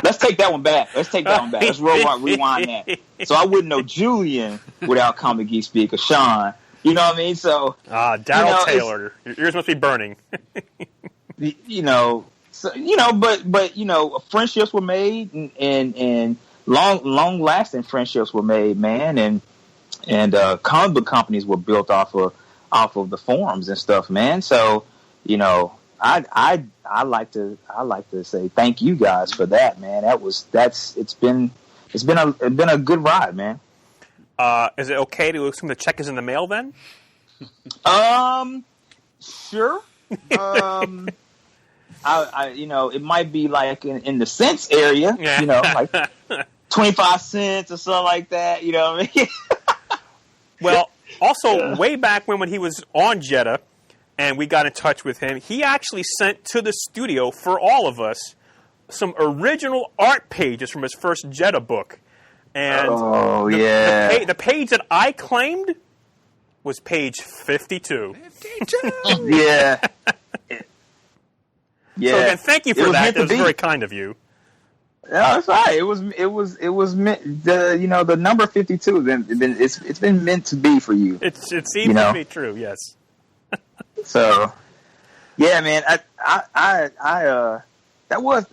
Let's take that one back. Let's rewind that. So I wouldn't know Julian without Comic Geek Speak or Sean. You know what I mean? So Daryl Taylor, your ears must be burning. But friendships were made and long lasting friendships were made, man, and comic book companies were built off of the forums and stuff, man. So I like to say thank you guys for that, man. It's been a good ride, man. Is it okay to assume the check is in the mail then? Sure. I it might be like in the cents area, like 25 cents or something like that. You know what I mean? Well, also way back when he was on Jeddah, and we got in touch with him, he actually sent to the studio for all of us some original art pages from his first Jeddah book. And the page that I claimed was page 52. 52. Yeah. So again, thank you for that. That was very kind of you. Yeah, that's right. It was meant. The number 52. It's been meant to be for you. It seems to be true. Yes. So, yeah, man. That was.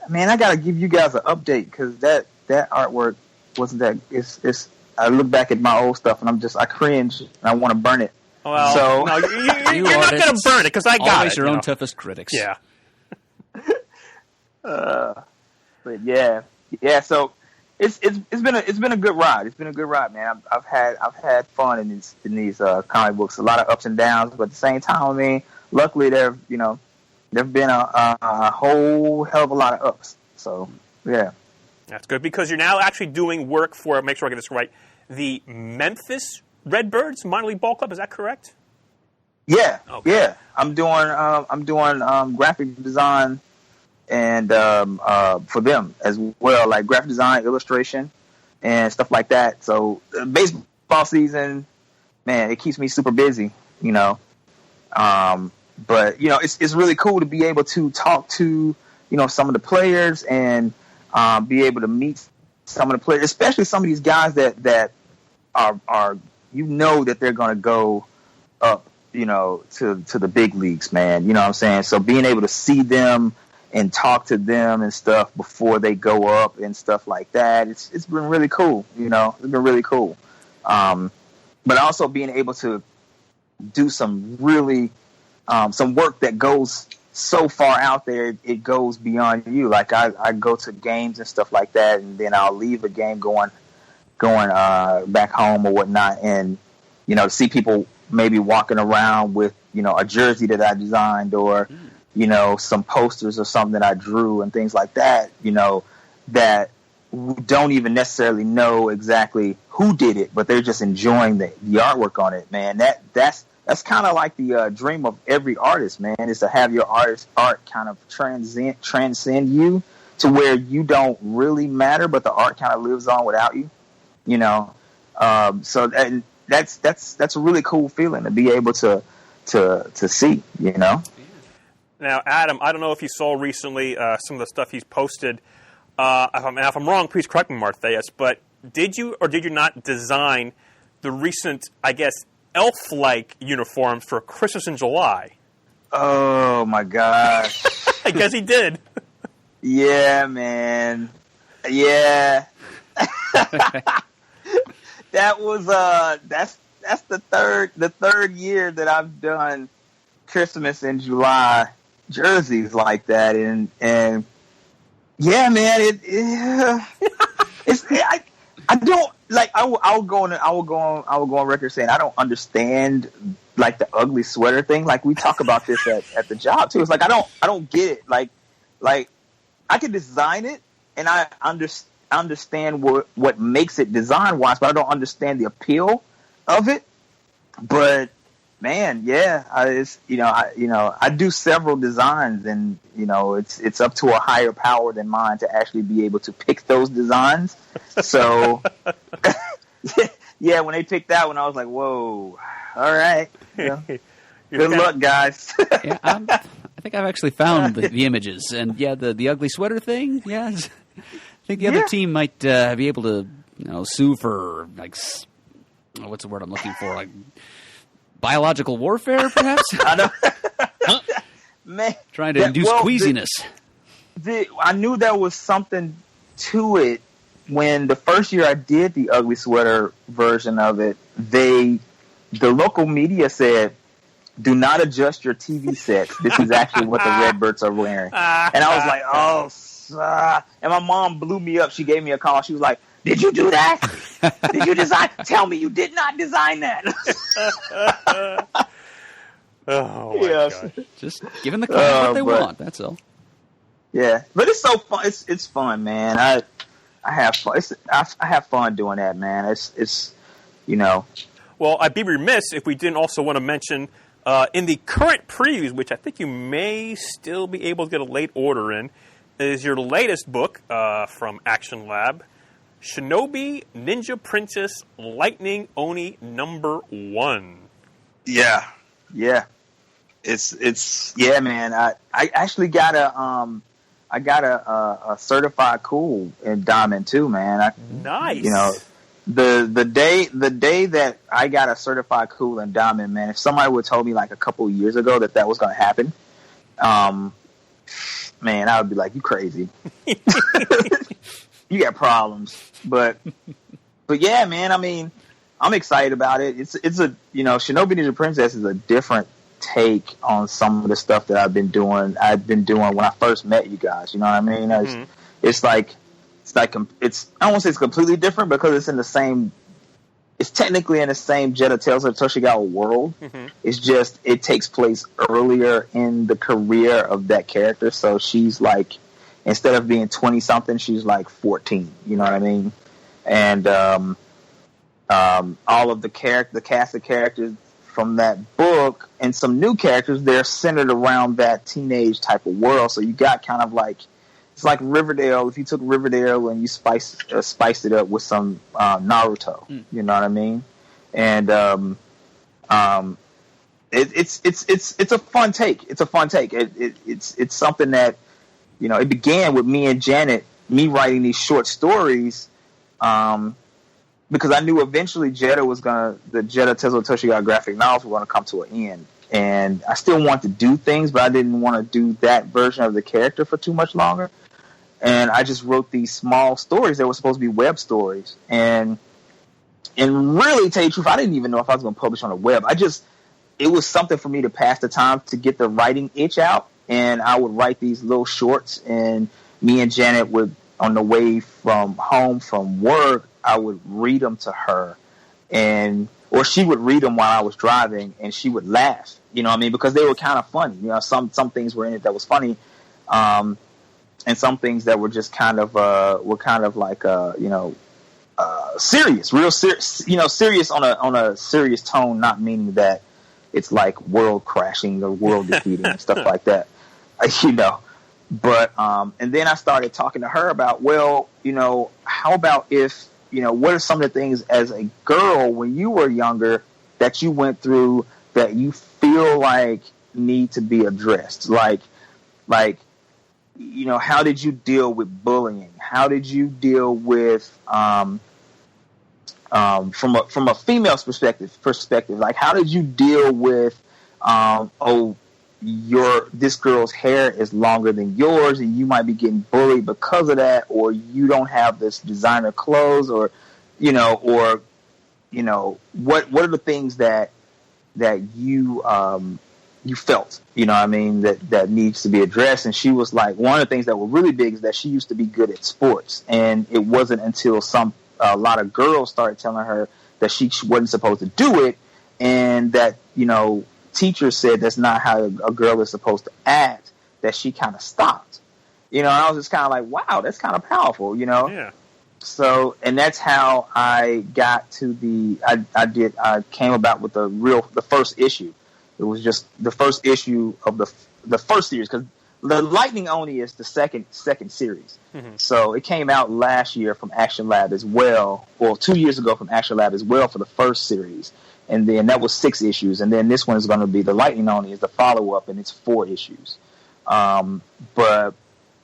Man, I gotta give you guys an update because that artwork wasn't that. It's. I look back at my old stuff and I cringe and I want to burn it. Well, so no, you're not going to burn it because I got it. Always your own toughest critics. Yeah. But yeah. So it's been a good ride. It's been a good ride, man. I've had fun in these comic books. A lot of ups and downs, but at the same time, I mean, luckily there've been a whole hell of a lot of ups. So yeah. That's good because you're now actually doing work for. Make sure I get this right. The Memphis Redbirds minor league ball club. Is that correct? Yeah. Okay. Yeah. I'm doing graphic design and for them as well, like graphic design, illustration, and stuff like that. So baseball season, man, it keeps me super busy. But it's really cool to be able to talk to some of the players and be able to meet some of the players, especially some of these guys that are that they're going to go up, to the big leagues, man. You know what I'm saying? So being able to see them and talk to them and stuff before they go up and stuff like that, it's been really cool. It's been really cool. But also being able to do some really some work that goes so far out there, it goes beyond you. Like I go to games and stuff like that, and then I'll leave a game going back home or whatnot, and to see people maybe walking around with a jersey that I designed or some posters or something that I drew and things like that, that don't even necessarily know exactly who did it, but they're just enjoying the artwork on it, man. That's kind of like the dream of every artist, man, is to have your art kind of transcend you to where you don't really matter, but the art kind of lives on without you, So that's a really cool feeling to be able to see, Now, Adam, I don't know if you saw recently some of the stuff he's posted. If I'm wrong, please correct me, Martheus, but did you or did you not design the recent, I guess, elf-like uniforms for Christmas in July? Oh, my gosh. I guess he did. Yeah, man. Yeah. That was that's the third year that I've done Christmas in July jerseys like that, and yeah, man, I don't like. I will go on record saying I don't understand like the ugly sweater thing. Like we talk about this at the job too. It's like I don't get it. Like I can design it and I understand what makes it design wise, but I don't understand the appeal of it. But man, yeah, I do several designs, and it's up to a higher power than mine to actually be able to pick those designs. So yeah, when they picked that one, I was like, whoa, all right, good luck, guys. Yeah, I think I've actually found the images, and yeah, the ugly sweater thing. Yeah, I think the other team might be able to sue for like what's the word I'm looking for, like biological warfare, perhaps. I know. Man, trying to induce queasiness. I knew there was something to it when the first year I did the ugly sweater version of it. The local media said, "Do not adjust your TV sets. This is actually what the Redbirds are wearing." And I was like, "Oh." And my mom blew me up. She gave me a call. She was like, "Did you do that? Did you design? Tell me you did not design that." Oh, my Yes. gosh. Just giving the crowd what they but- want. That's all. Yeah, but it's so fun. It's fun, man. I have fun. I have fun doing that, man. It's you know. Well, I'd be remiss if we didn't also want to mention in the current previews, which I think you may still be able to get a late order in, is your latest book from Action Lab, Shinobi Ninja Princess Lightning Oni #1. Yeah. It's yeah, man. I actually got a certified cool in Diamond too, man. Nice. You know, the day that I got a certified cool in Diamond, man. If somebody would have told me like a couple of years ago that was going to happen, man, I would be like, you crazy. You got problems. But yeah, man. I mean, I'm excited about it. It's a Shinobi Ninja Princess is a different take on some of the stuff that I've been doing when I first met you guys. You know what I mean? It's I don't want to say it's completely different because it's technically in the same Jetta Tales of Toshigawa world. Mm-hmm. It's just it takes place earlier in the career of that character. So she's like, instead of being 20 something, she's like 14. You know what I mean? And all of the cast of characters from that book and some new characters, they're centered around that teenage type of world. So you got kind of like, it's like Riverdale. If you took Riverdale and you spiced it up with some Naruto, you know what I mean? And it's a fun take. It's a fun take. It's something that, you know, it began with me and Janet, me writing these short stories, because I knew eventually the Jetta Tales of Toshigawa graphic novels were going to come to an end. And I still want to do things, but I didn't want to do that version of the character for too much longer. And I just wrote these small stories that were supposed to be web stories. And really, to tell you the truth, I didn't even know if I was going to publish on the web. It was something for me to pass the time, to get the writing itch out. And I would write these little shorts, and me and Janet would, on the way from home from work, I would read them to her, or she would read them while I was driving, and she would laugh. You know what I mean? Because they were kind of funny. You know, some things were in it that was funny, and some things that were just kind of serious, real serious. You know, serious on a serious tone, not meaning that it's like world crashing or world defeating and stuff like that. You know. But and then I started talking to her about, well, you know, how about if, you know, what are some of the things as a girl when you were younger that you went through that you feel like need to be addressed? Like, you know, how did you deal with bullying? How did you deal with from a female's perspective? Like, how did you deal with this girl's hair is longer than yours and you might be getting bullied because of that, or you don't have this designer clothes, or what are the things that you felt, you know what I mean, that needs to be addressed. And she was like, one of the things that were really big is that she used to be good at sports, and it wasn't until a lot of girls started telling her that she wasn't supposed to do it, and that, you know, teachers said that's not how a girl is supposed to act, that she kind of stopped. You know, and I was just kind of like, wow, that's kind of powerful, you know? Yeah. So, and that's how I got to I came about with the first issue. It was just the first issue of the first series, because the Lightning Oni is the second series. Mm-hmm. So it came out last year from Action Lab as well, or 2 years ago from Action Lab as well for the first series. And then that was 6 issues. And then this one is going to be the Lightning Oni is the follow-up, and it's 4 issues. But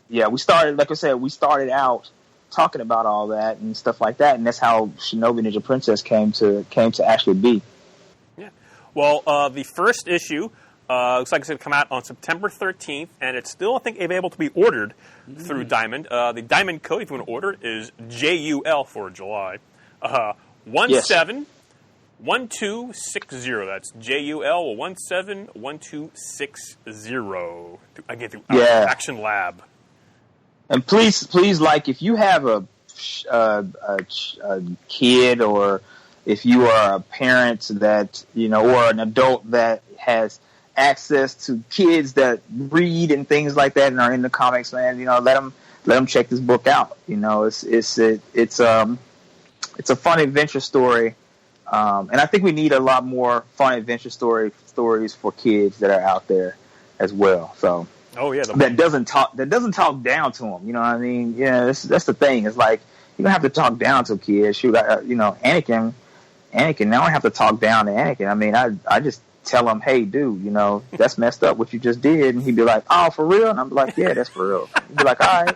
yeah, we started out talking about all that and stuff like that. And that's how Shinobi Ninja Princess came to actually be. Yeah. Well, the first issue looks like it's going to come out on September 13th, and it's still, I think, able to be ordered through Diamond. The Diamond code, if you want to order it, is JUL for July. 171260. That's JUL 171260. Again, through Action Lab. And please, like, if you have a kid, or if you are a parent that, you know, or an adult that has access to kids that read and things like that and are into comics, man, let them check this book out. It's a fun adventure story, and I think we need a lot more fun adventure stories for kids that are out there as well. So, that doesn't talk down to them. You know what I mean? Yeah, that's the thing. It's like you don't have to talk down to kids. Shoot, Anakin. Now I have to talk down to Anakin. I mean, I just tell him, hey, dude, that's messed up what you just did, and he'd be like, oh, for real? And I'm like, yeah, that's for real. He'd be like, all right.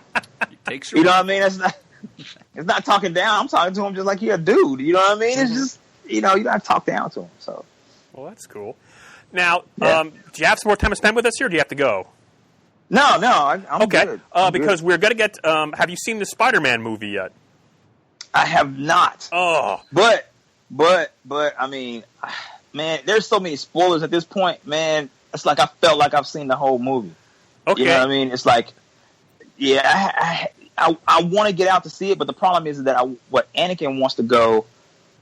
You know what I mean? It's not talking down. I'm talking to him just like you're a dude. You know what I mean? It's just, you don't have to talk down to him. So. Well, that's cool. Now, do you have some more time to spend with us here, or do you have to go? No, I'm okay. good. Because we're going to get, have you seen the Spider-Man movie yet? I have not. Oh. But, I mean, man, there's so many spoilers at this point, man. It's like I felt like I've seen the whole movie. Okay. You know what I mean? It's like, yeah, I want to get out to see it, but the problem is that Anakin wants to go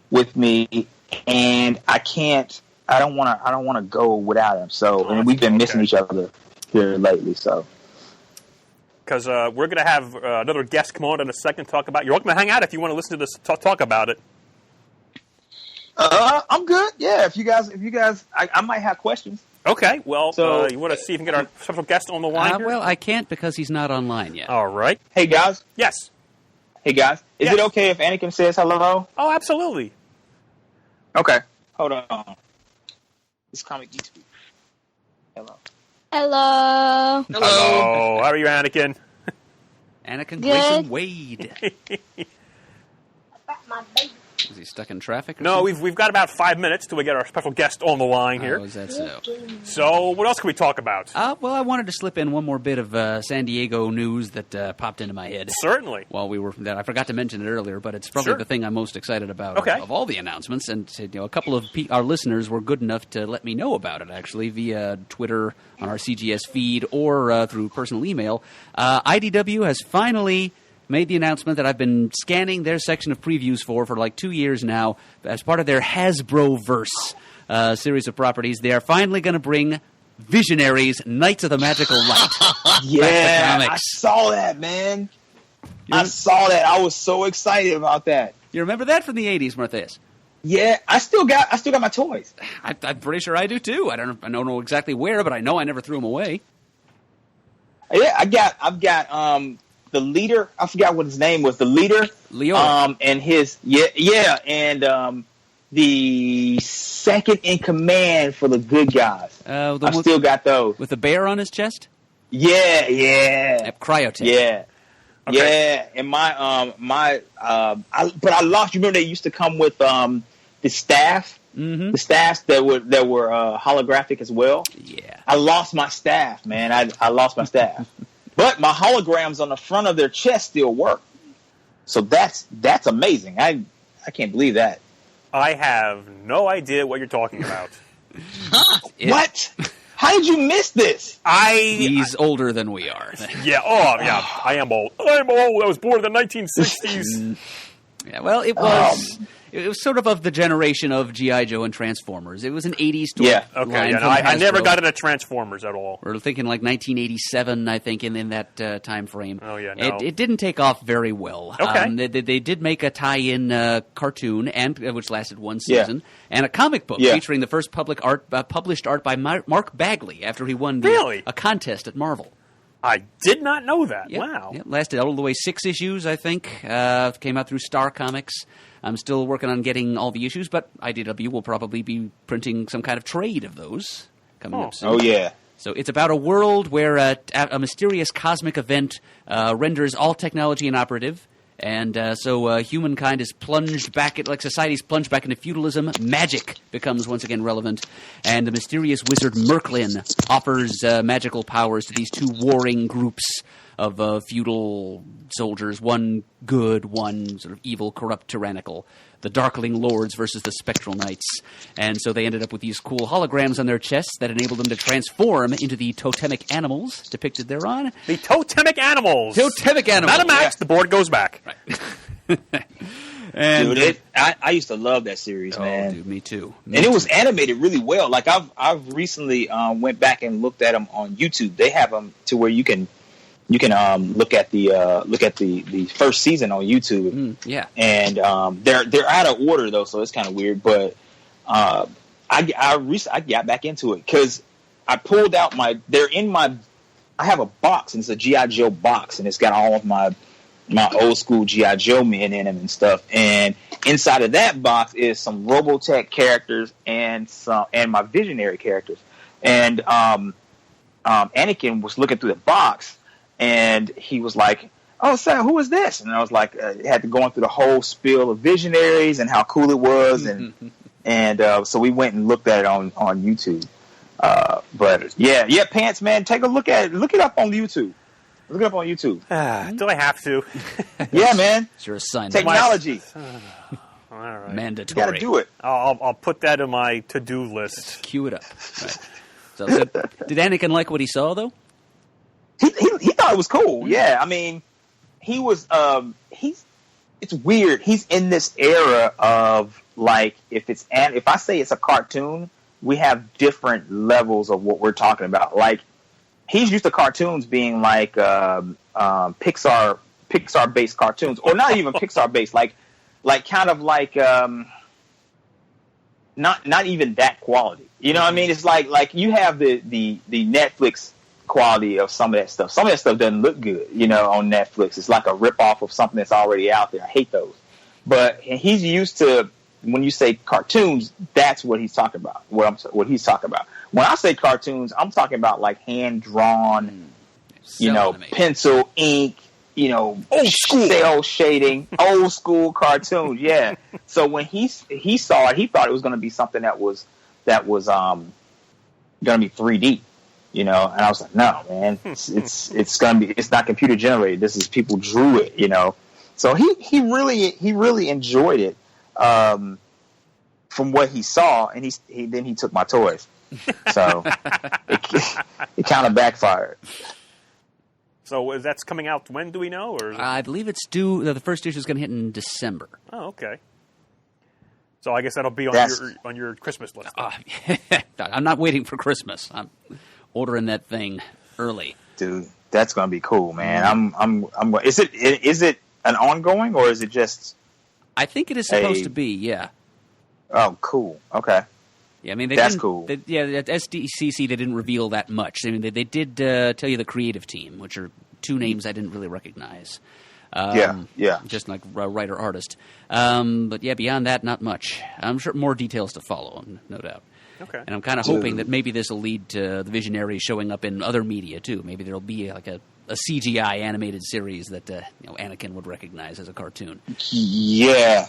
with me, and I can't. I don't want to go without him. So, and we've been missing each other here lately. So, because we're going to have another guest come on in a second to talk about. You're welcome to hang out if you want to listen to this talk about it. I'm good. Yeah, if you guys, I might have questions. Okay, well, so, you want to see if you can get our special guest on the line here? Well, I can't because he's not online yet. All right. Hey, guys. Yes. Hey, guys. Is it okay if Anakin says hello? Oh, absolutely. Okay. Hold on. This comic geek speak. Hello. Hello. Hello. How are you, Anakin? Anakin Good. Grayson Wade. My baby. Is he stuck in traffic? Or No, something? we've got about 5 minutes till we get our special guest on the line here. Oh, is that so? So, what else can we talk about? Well, I wanted to slip in one more bit of San Diego news that popped into my head. Certainly. While we were that I forgot to mention it earlier, but it's probably the thing I'm most excited about of all the announcements. And a couple of our listeners were good enough to let me know about it, actually, via Twitter on our CGS feed or through personal email. IDW has finally made the announcement that I've been scanning their section of previews for like 2 years now as part of their Hasbro-verse series of properties. They are finally going to bring Visionaries, Knights of the Magical Light. Yeah, I saw that, man. I saw that. I was so excited about that. You remember that from the 80s, Martheus? Yeah, I still got my toys. I'm pretty sure I do too. I don't know exactly where, but I know I never threw them away. Yeah, I've got the leader. I forgot what his name was. The leader, Leo, and his and the second in command for the good guys. I still got those with the bear on his chest. Yeah. Cryotech. Yeah. Okay. Yeah, and but I lost. You remember they used to come with the staff, the staffs that were holographic as well. Yeah, I lost my staff, man. I lost my staff, but my holograms on the front of their chest still work. So that's amazing. I can't believe that. I have no idea what you're talking about. What? How did you miss this? He's older than we are. Yeah, I am old. I'm old. I was born in the 1960s. Yeah, well, it was sort of the generation of G.I. Joe and Transformers. It was an 80s story. Yeah. Okay, I never got into Transformers at all. We're thinking like 1987, I think, in that time frame. Oh, yeah, no. It didn't take off very well. Okay. They did make a tie-in cartoon, which lasted one season, and a comic book featuring the first published art by Mark Bagley after he won a contest at Marvel. I did not know that. Yep. Wow. Yep. Lasted all the way 6 issues, I think. Came out through Star Comics. I'm still working on getting all the issues, but IDW will probably be printing some kind of trade of those coming up soon. Oh, yeah. So it's about a world where a mysterious cosmic event renders all technology inoperative. And so humankind is plunged back, society's plunged back into feudalism. Magic becomes once again relevant. And the mysterious wizard Merklin offers magical powers to these two warring groups of feudal soldiers. One good, one sort of evil, corrupt, tyrannical. The Darkling Lords versus the Spectral Knights. And so they ended up with these cool holograms on their chests that enabled them to transform into the totemic animals depicted thereon. The totemic animals. Totemic animals. Not a match. The board goes back. Right. And Dude, I used to love that series, man. Dude, me too. And it was animated really well. Like I've recently went back and looked at them on YouTube. They have them to where you can look at the first season on YouTube. Yeah, and they're out of order though, so it's kind of weird. But I got back into it because I pulled out I have a box, and it's a G.I. Joe box, and it's got all of my old school G.I. Joe men in them and stuff. And inside of that box is some Robotech characters and my Visionary characters. And Anakin was looking through the box, and he was like, "Oh, Sam, who is this?" And I was like, had to go through the whole spiel of Visionaries and how cool it was, and so we went and looked at it on YouTube. But yeah, Pants, man, take a look at it. Look it up on YouTube. Look it up on YouTube. Do I have to? Yeah, man. It's your assignment. Technology. All right. Mandatory. You got to do it. I'll put that in my to-do list. Cue it up. Right. So, did Anakin like what he saw, though? He thought it was cool. Yeah, I mean, he was. It's weird. He's in this era of like if I say it's a cartoon, we have different levels of what we're talking about. Like he's used to cartoons being like Pixar based cartoons, or not even Pixar based, like kind of like not even that quality. You know what I mean? It's like you have the Netflix quality of some of that stuff. Some of that stuff doesn't look good, on Netflix. It's like a ripoff of something that's already out there. I hate those. But he's used to, when you say cartoons, that's what he's talking about. What he's talking about. When I say cartoons, I'm talking about like hand drawn, pencil, ink, old school cell shading, old school cartoons. Yeah. So when he saw it, he thought it was going to be something that was going to be 3D. And I was like, no, man, it's not computer generated. This is people drew it, So he really enjoyed it from what he saw, and then he took my toys. So it kind of backfired. So that's coming out when, do we know? Or I believe it's due. The first issue is going to hit in December. Oh, okay. So I guess that'll be on your Christmas list. I'm not waiting for Christmas. I'm ordering that thing early, dude. That's gonna be cool, man. I'm. Is it an ongoing, or is it just? I think it is supposed to be. Yeah. Oh, cool. Okay. Yeah, I mean that's cool. At SDCC, they didn't reveal that much. I mean, they did tell you the creative team, which are two names I didn't really recognize. Yeah. Just like writer artist. But yeah, beyond that, not much. I'm sure more details to follow, no doubt. Okay. And I'm kind of hoping that maybe this will lead to the Visionaries showing up in other media too. Maybe there'll be like a CGI animated series that Anakin would recognize as a cartoon. Yeah.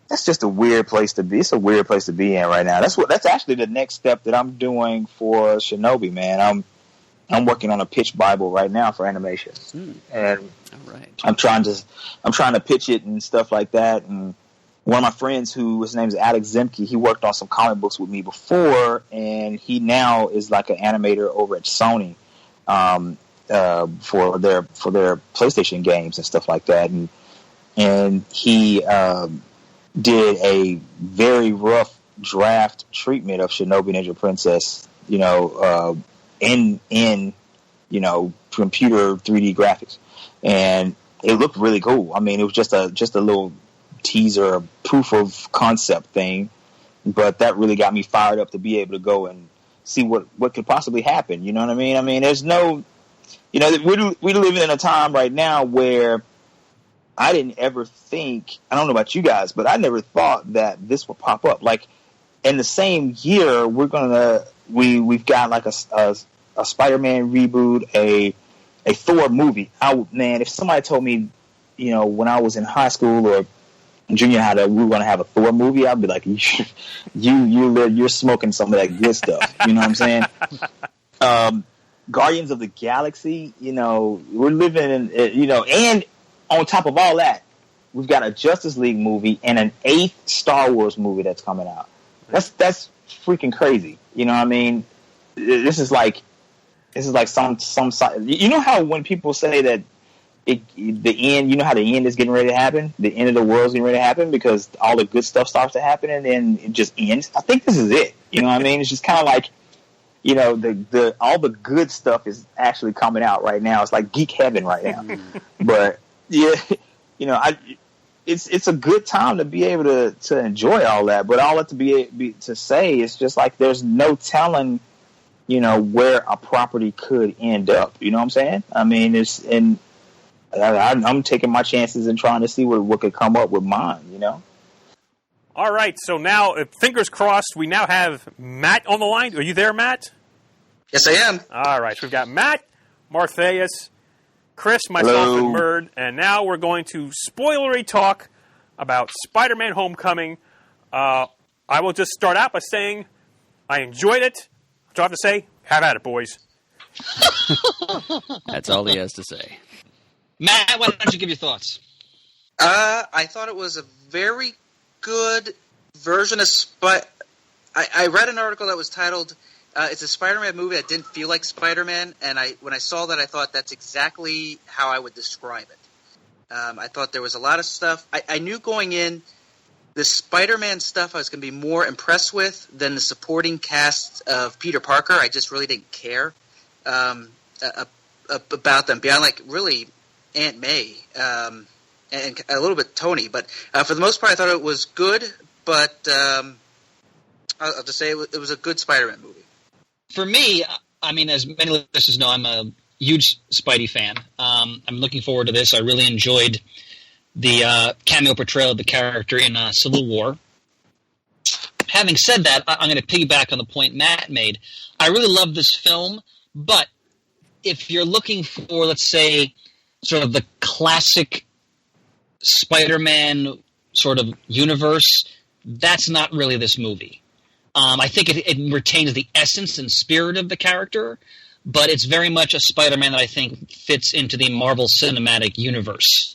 That's just a weird place to be. It's a weird place to be in right now. That's actually the next step that I'm doing for Shinobi, man. I'm working on a pitch Bible right now for animation, and all right. I'm trying to pitch it and stuff like that. And one of my friends, his name is Alex Zemke, he worked on some comic books with me before, and he now is like an animator over at Sony for their PlayStation games and stuff like that. And he did a very rough draft treatment of Shinobi Ninja Princess, in computer 3D graphics, and it looked really cool. I mean, it was just a little teaser, proof of concept thing, but that really got me fired up to be able to go and see what could possibly happen. You know what I mean? I mean, there's no, we're living in a time right now where I didn't ever think, I don't know about you guys, but I never thought that this would pop up. Like in the same year, we've got like a Spider-Man reboot, a Thor movie. If somebody told me, when I was in high school or junior high that we were going to have a Thor movie, I'd be like, you're smoking some of that good stuff. You know what I'm saying? Guardians of the Galaxy, we're living in, and on top of all that, we've got a Justice League movie and an 8th Star Wars movie that's coming out. That's freaking crazy. You know what I mean? This is like some. You know how when people say that the end. You know how the end is getting ready to happen. The end of the world is getting ready to happen because all the good stuff starts to happen, and then it just ends. I think this is it. You know what I mean? It's just kind of like, you know, the all the good stuff is actually coming out right now. It's like geek heaven right now. But yeah, you know, it's a good time to be able to enjoy all that. But all that to say is just like there's no telling, you know, where a property could end up. You know what I'm saying? I mean, I'm taking my chances and trying to see what could come up with mine. You know. All right, so now, fingers crossed, we now have Matt on the line. Are you there, Matt? Yes, I am. All right, so we've got Matt, Martheus, Chris, myself, Hello. and Murd, and now we're going to spoilery talk about Spider-Man Homecoming. I will just start out by saying I enjoyed it. What do I have to say? Have at it, boys. That's all he has to say. Matt, why don't you give your thoughts? I thought it was a very good version of I read an article that was titled it's a Spider-Man movie that didn't feel like Spider-Man, and when I saw that, I thought that's exactly how I would describe it. I thought there was a lot of stuff. I knew going in, the Spider-Man stuff I was going to be more impressed with than the supporting cast of Peter Parker. I just really didn't care about them, beyond like really Aunt May and a little bit Tony. But for the most part, I thought it was good, but I'll just say it was a good Spider-Man movie. For me, I mean, as many listeners know, I'm a huge Spidey fan. I'm looking forward to this. I really enjoyed the cameo portrayal of the character in Civil War. Having said that, I'm going to piggyback on the point Matt made. I really love this film, but if you're looking for, let's say, sort of the classic Spider-Man sort of universe, that's not really this movie. I think it retains the essence and spirit of the character, but it's very much a Spider-Man that I think fits into the Marvel Cinematic Universe.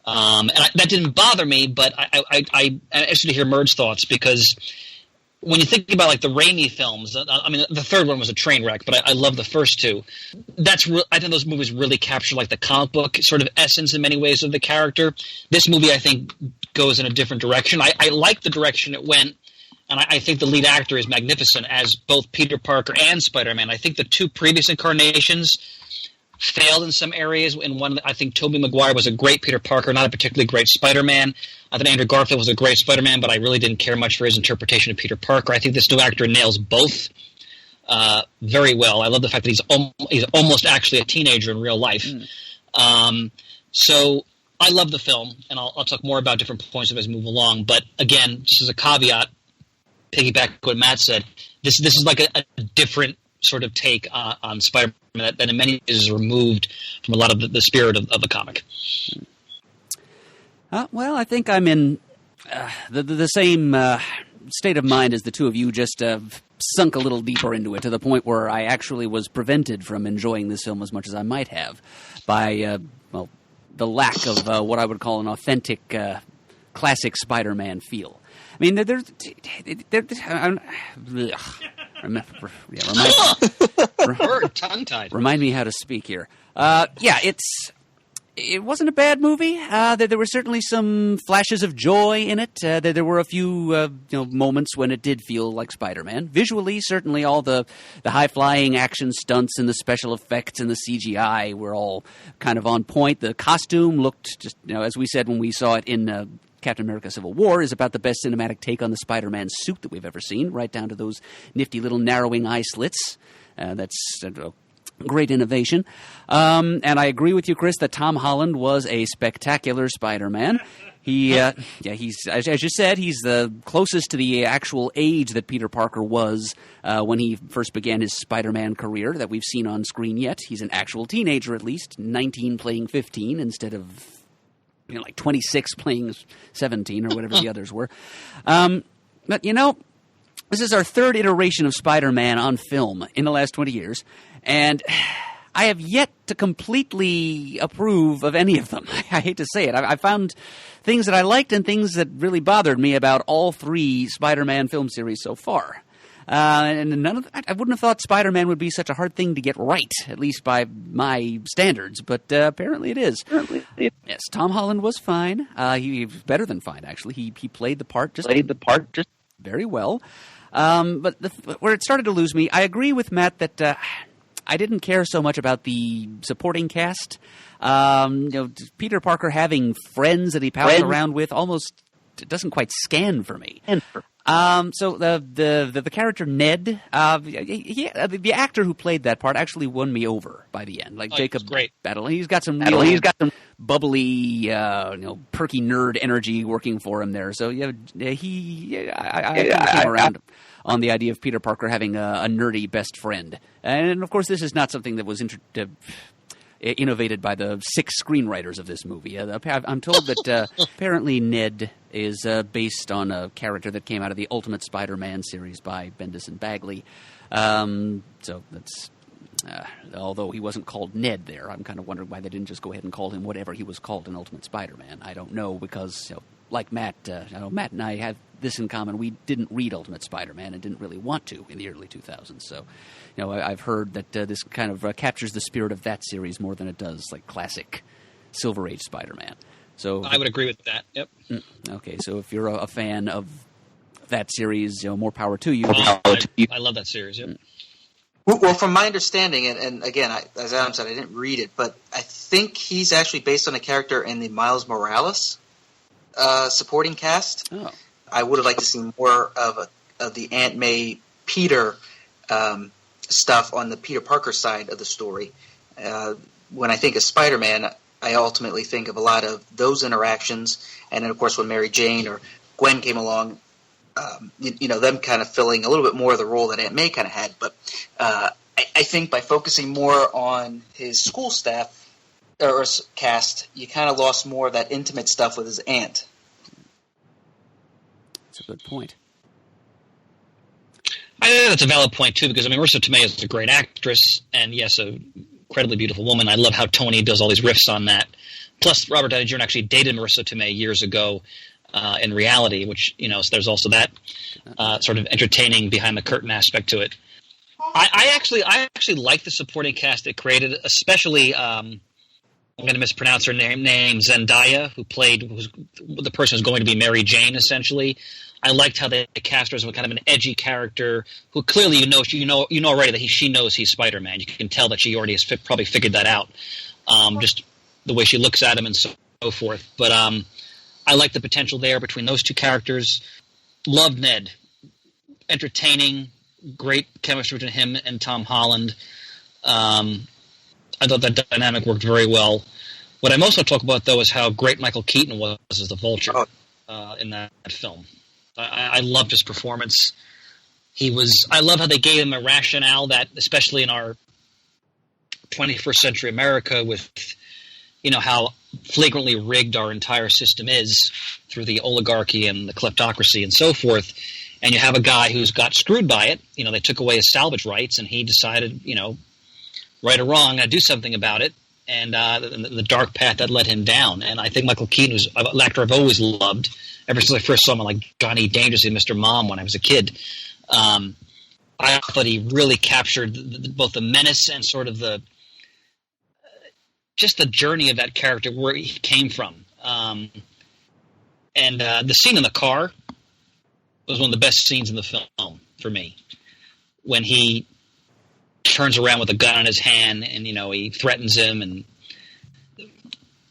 That didn't bother me, but I'm interested to hear Murd's thoughts, because when you think about like the Raimi films, I mean, the third one was a train wreck, but I love the first two. I think those movies really capture like the comic book sort of essence in many ways of the character. This movie, I think, goes in a different direction. I like the direction it went, and I think the lead actor is magnificent as both Peter Parker and Spider-Man. I think the two previous incarnations failed in some areas. In one, I think Tobey Maguire was a great Peter Parker, not a particularly great Spider-Man. I think Andrew Garfield was a great Spider-Man, but I really didn't care much for his interpretation of Peter Parker. I think this new actor nails both very well. I love the fact that he's almost actually a teenager in real life. So I love the film, and I'll talk more about different points as we move along. But again, just as a caveat, piggyback what Matt said, this is like a different sort of take on Spider-Man that in many ways is removed from a lot of the spirit of the comic. Well, I think I'm in the same state of mind as the two of you, just sunk a little deeper into it to the point where I actually was prevented from enjoying this film as much as I might have by, the lack of what I would call an authentic classic Spider-Man feel. I mean, Tongue-tied. Remind me how to speak here. It wasn't a bad movie. There were certainly some flashes of joy in it. There were a few moments when it did feel like Spider-Man. Visually, certainly all the high-flying action stunts and the special effects and the CGI were all kind of on point. The costume looked just, as we said when we saw it in Captain America Civil War, is about the best cinematic take on the Spider-Man suit that we've ever seen, right down to those nifty little narrowing eye slits. That's great innovation. And I agree with you, Chris, that Tom Holland was a spectacular Spider-Man. He's, as you said, he's the closest to the actual age that Peter Parker was when he first began his Spider-Man career that we've seen on screen yet. He's an actual teenager, at least, 19 playing 15 instead of like 26 playing 17 or whatever the others were. But, this is our third iteration of Spider-Man on film in the last 20 years, and I have yet to completely approve of any of them. I hate to say it. I found things that I liked and things that really bothered me about all three Spider-Man film series so far. And I wouldn't have thought Spider-Man would be such a hard thing to get right, at least by my standards, but apparently it is. Yes, Tom Holland was fine. He was better than fine, actually. He played the part just very well. But where it started to lose me, I agree with Matt that I didn't care so much about the supporting cast. Peter Parker having friends that he pals around with almost doesn't quite scan for me. So the character Ned, the actor who played that part actually won me over by the end. Like Jacob Battle, he's got some bubbly, perky nerd energy working for him there. So I came around on the idea of Peter Parker having a nerdy best friend. And of course, this is not something that was innovated by the 6 screenwriters of this movie. I'm told that apparently Ned is based on a character that came out of the Ultimate Spider-Man series by Bendis and Bagley. So that's although he wasn't called Ned there, I'm kind of wondering why they didn't just go ahead and call him whatever he was called in Ultimate Spider-Man. I don't know, because like Matt, Matt and I have this in common. We didn't read Ultimate Spider-Man and didn't really want to in the early 2000s. So, I've heard that this kind of captures the spirit of that series more than it does like classic Silver Age Spider-Man. So I would agree with that. Yep. Okay, so if you're a fan of that series, more power to you. I love that series. Yep. Well, from my understanding, and again, as Adam said, I didn't read it, but I think he's actually based on a character in the Miles Morales supporting cast. Oh. I would have liked to see more of the Aunt May Peter stuff on the Peter Parker side of the story. When I think of Spider-Man, I ultimately think of a lot of those interactions, and then of course when Mary Jane or Gwen came along, them kind of filling a little bit more of the role that Aunt May kind of had. But I think by focusing more on his school staff or cast, you kind of lost more of that intimate stuff with his aunt. That's a good point. I think that's a valid point, too, because, Marissa Tomei is a great actress, and, yes, an incredibly beautiful woman. I love how Tony does all these riffs on that. Plus, Robert Downey Jr. actually dated Marissa Tomei years ago in reality, which, so there's also that sort of entertaining behind-the-curtain aspect to it. I actually like the supporting cast it created, especially I'm going to mispronounce her name Zendaya, who was the person who's going to be Mary Jane, essentially. I liked how they cast her as kind of an edgy character who clearly you know already that she knows he's Spider-Man. You can tell that she already has probably figured that out, just the way she looks at him and so forth. But I like the potential there between those two characters. Loved Ned, entertaining, great chemistry between him and Tom Holland. I thought that dynamic worked very well. What I'm also talk about, though, is how great Michael Keaton was as the Vulture in that film. I loved his performance. I love how they gave him a rationale that, especially in our 21st century America, with how flagrantly rigged our entire system is through the oligarchy and the kleptocracy and so forth. And you have a guy who's got screwed by it. They took away his salvage rights, and he decided, right or wrong, I do something about it. And the dark path that led him down. And I think Michael Keaton was an actor I've always loved. Ever since I first saw him on like Johnny Dangerous and Mr. Mom when I was a kid. I thought he really captured both the menace and sort of just the journey of that character, where he came from. And the scene in the car was one of the best scenes in the film for me. When he turns around with a gun in his hand and, he threatens him, and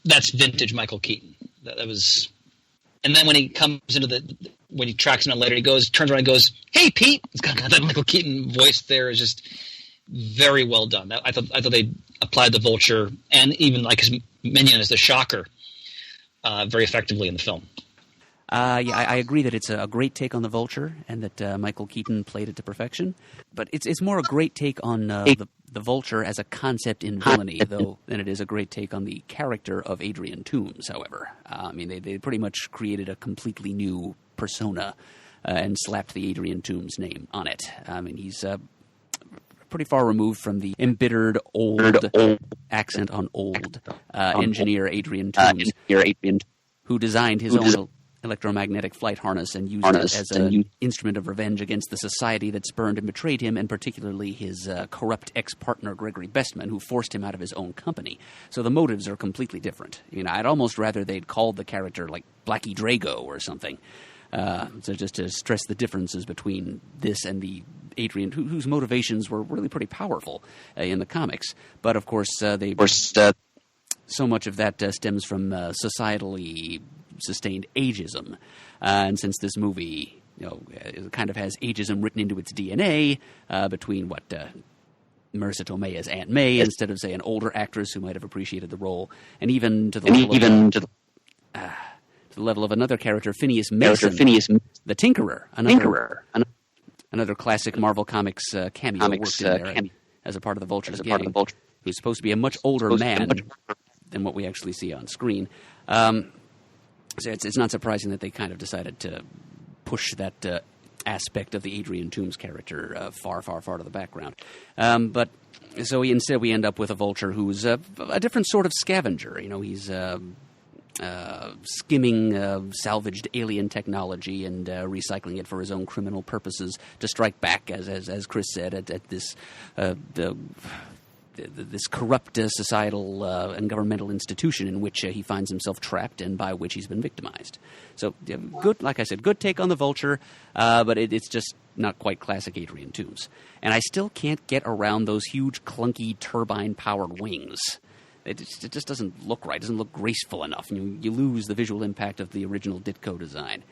that's vintage Michael Keaton. That was... And then when he comes when he tracks him out later, turns around and goes, "Hey, Pete!" It's got that Michael Keaton voice there is just very well done. I thought they applied the Vulture and even like his minion as the Shocker very effectively in the film. I agree that it's a great take on the Vulture and that Michael Keaton played it to perfection. But it's more a great take on the Vulture as a concept in villainy, though, than it is a great take on the character of Adrian Toomes, however. They pretty much created a completely new persona and slapped the Adrian Toomes name on it. He's pretty far removed from the embittered old accent on old engineer Adrian Toomes, who designed his own electromagnetic flight harness and used it as an instrument of revenge against the society that spurned and betrayed him, and particularly his corrupt ex-partner Gregory Bestman, who forced him out of his own company. So the motives are completely different. I'd almost rather they'd called the character like Blackie Drago or something. So just to stress the differences between this and the Adrian, whose motivations were really pretty powerful in the comics. But of course, so much of that stems from societally sustained ageism, and since this movie, it kind of has ageism written into its DNA, between Marissa Tomei as Aunt May instead of, say, an older actress who might have appreciated the role, and even to the level of another character, Phineas Mason, the Tinkerer, another classic Marvel Comics cameo worked in there as a part of the Vulture's gang, who's supposed to be a much older man than what we actually see on screen. So it's not surprising that they kind of decided to push that aspect of the Adrian Toomes character far, far, far to the background. But so instead we end up with a Vulture who's a different sort of scavenger. He's skimming salvaged alien technology and recycling it for his own criminal purposes to strike back, as Chris said, at this this corrupt societal and governmental institution in which he finds himself trapped and by which he's been victimized. So good, like I said, good take on the Vulture, but it's just not quite classic Adrian Toomes. And I still can't get around those huge, clunky, turbine-powered wings. It just doesn't look right. It doesn't look graceful enough. You lose the visual impact of the original Ditko design.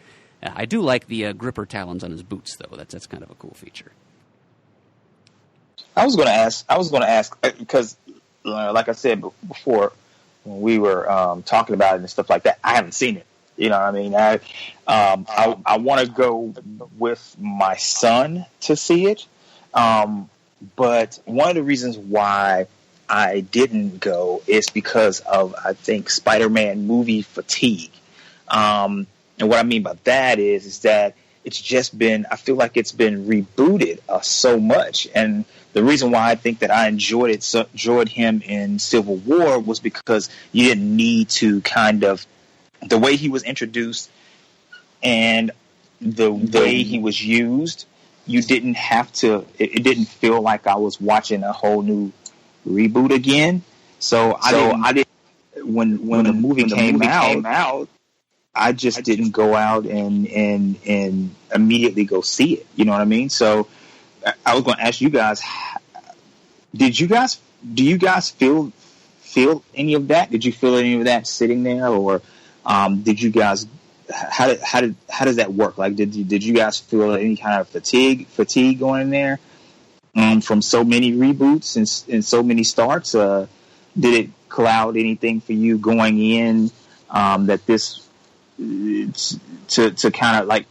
I do like the gripper talons on his boots, though. That's kind of a cool feature. I was going to ask because, like I said before, when we were talking about it and stuff like that, I haven't seen it. You know what I mean? I want to go with my son to see it, but one of the reasons why I didn't go is because of, I think, Spider-Man movie fatigue. And what I mean by that is that it's just been, I feel like it's been rebooted so much. And the reason why I think that I enjoyed him in Civil War was because you didn't need to kind of, the way he was introduced and the way he was used, you didn't have to, it didn't feel like I was watching a whole new reboot again. So I didn't, when the movie came out, I just didn't go out and immediately go see it. You know what I mean? So I was going to ask you guys, do you guys feel any of that? Did you feel any of that sitting there, or did you guys, how does that work? Like, did you guys feel any kind of fatigue going in there from so many reboots and so many starts? Did it cloud anything for you going in that this to kind of like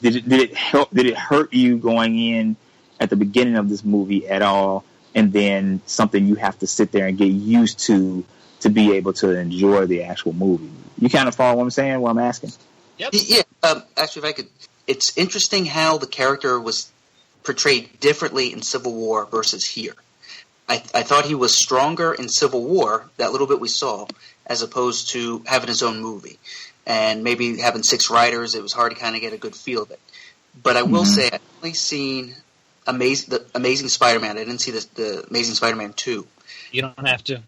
did it hurt you going in at the beginning of this movie at all, and then something you have to sit there and get used to be able to enjoy the actual movie? You kind of follow what I'm saying, what I'm asking? Yep. Yeah. Actually, if I could, it's interesting how the character was portrayed differently in Civil War versus here. I thought he was stronger in Civil War, that little bit we saw, as opposed to having his own movie. And maybe having 6 writers, it was hard to kind of get a good feel of it. But I will say, I've only seen the Amazing Spider-Man. I didn't see the Amazing Spider-Man 2. You don't have to.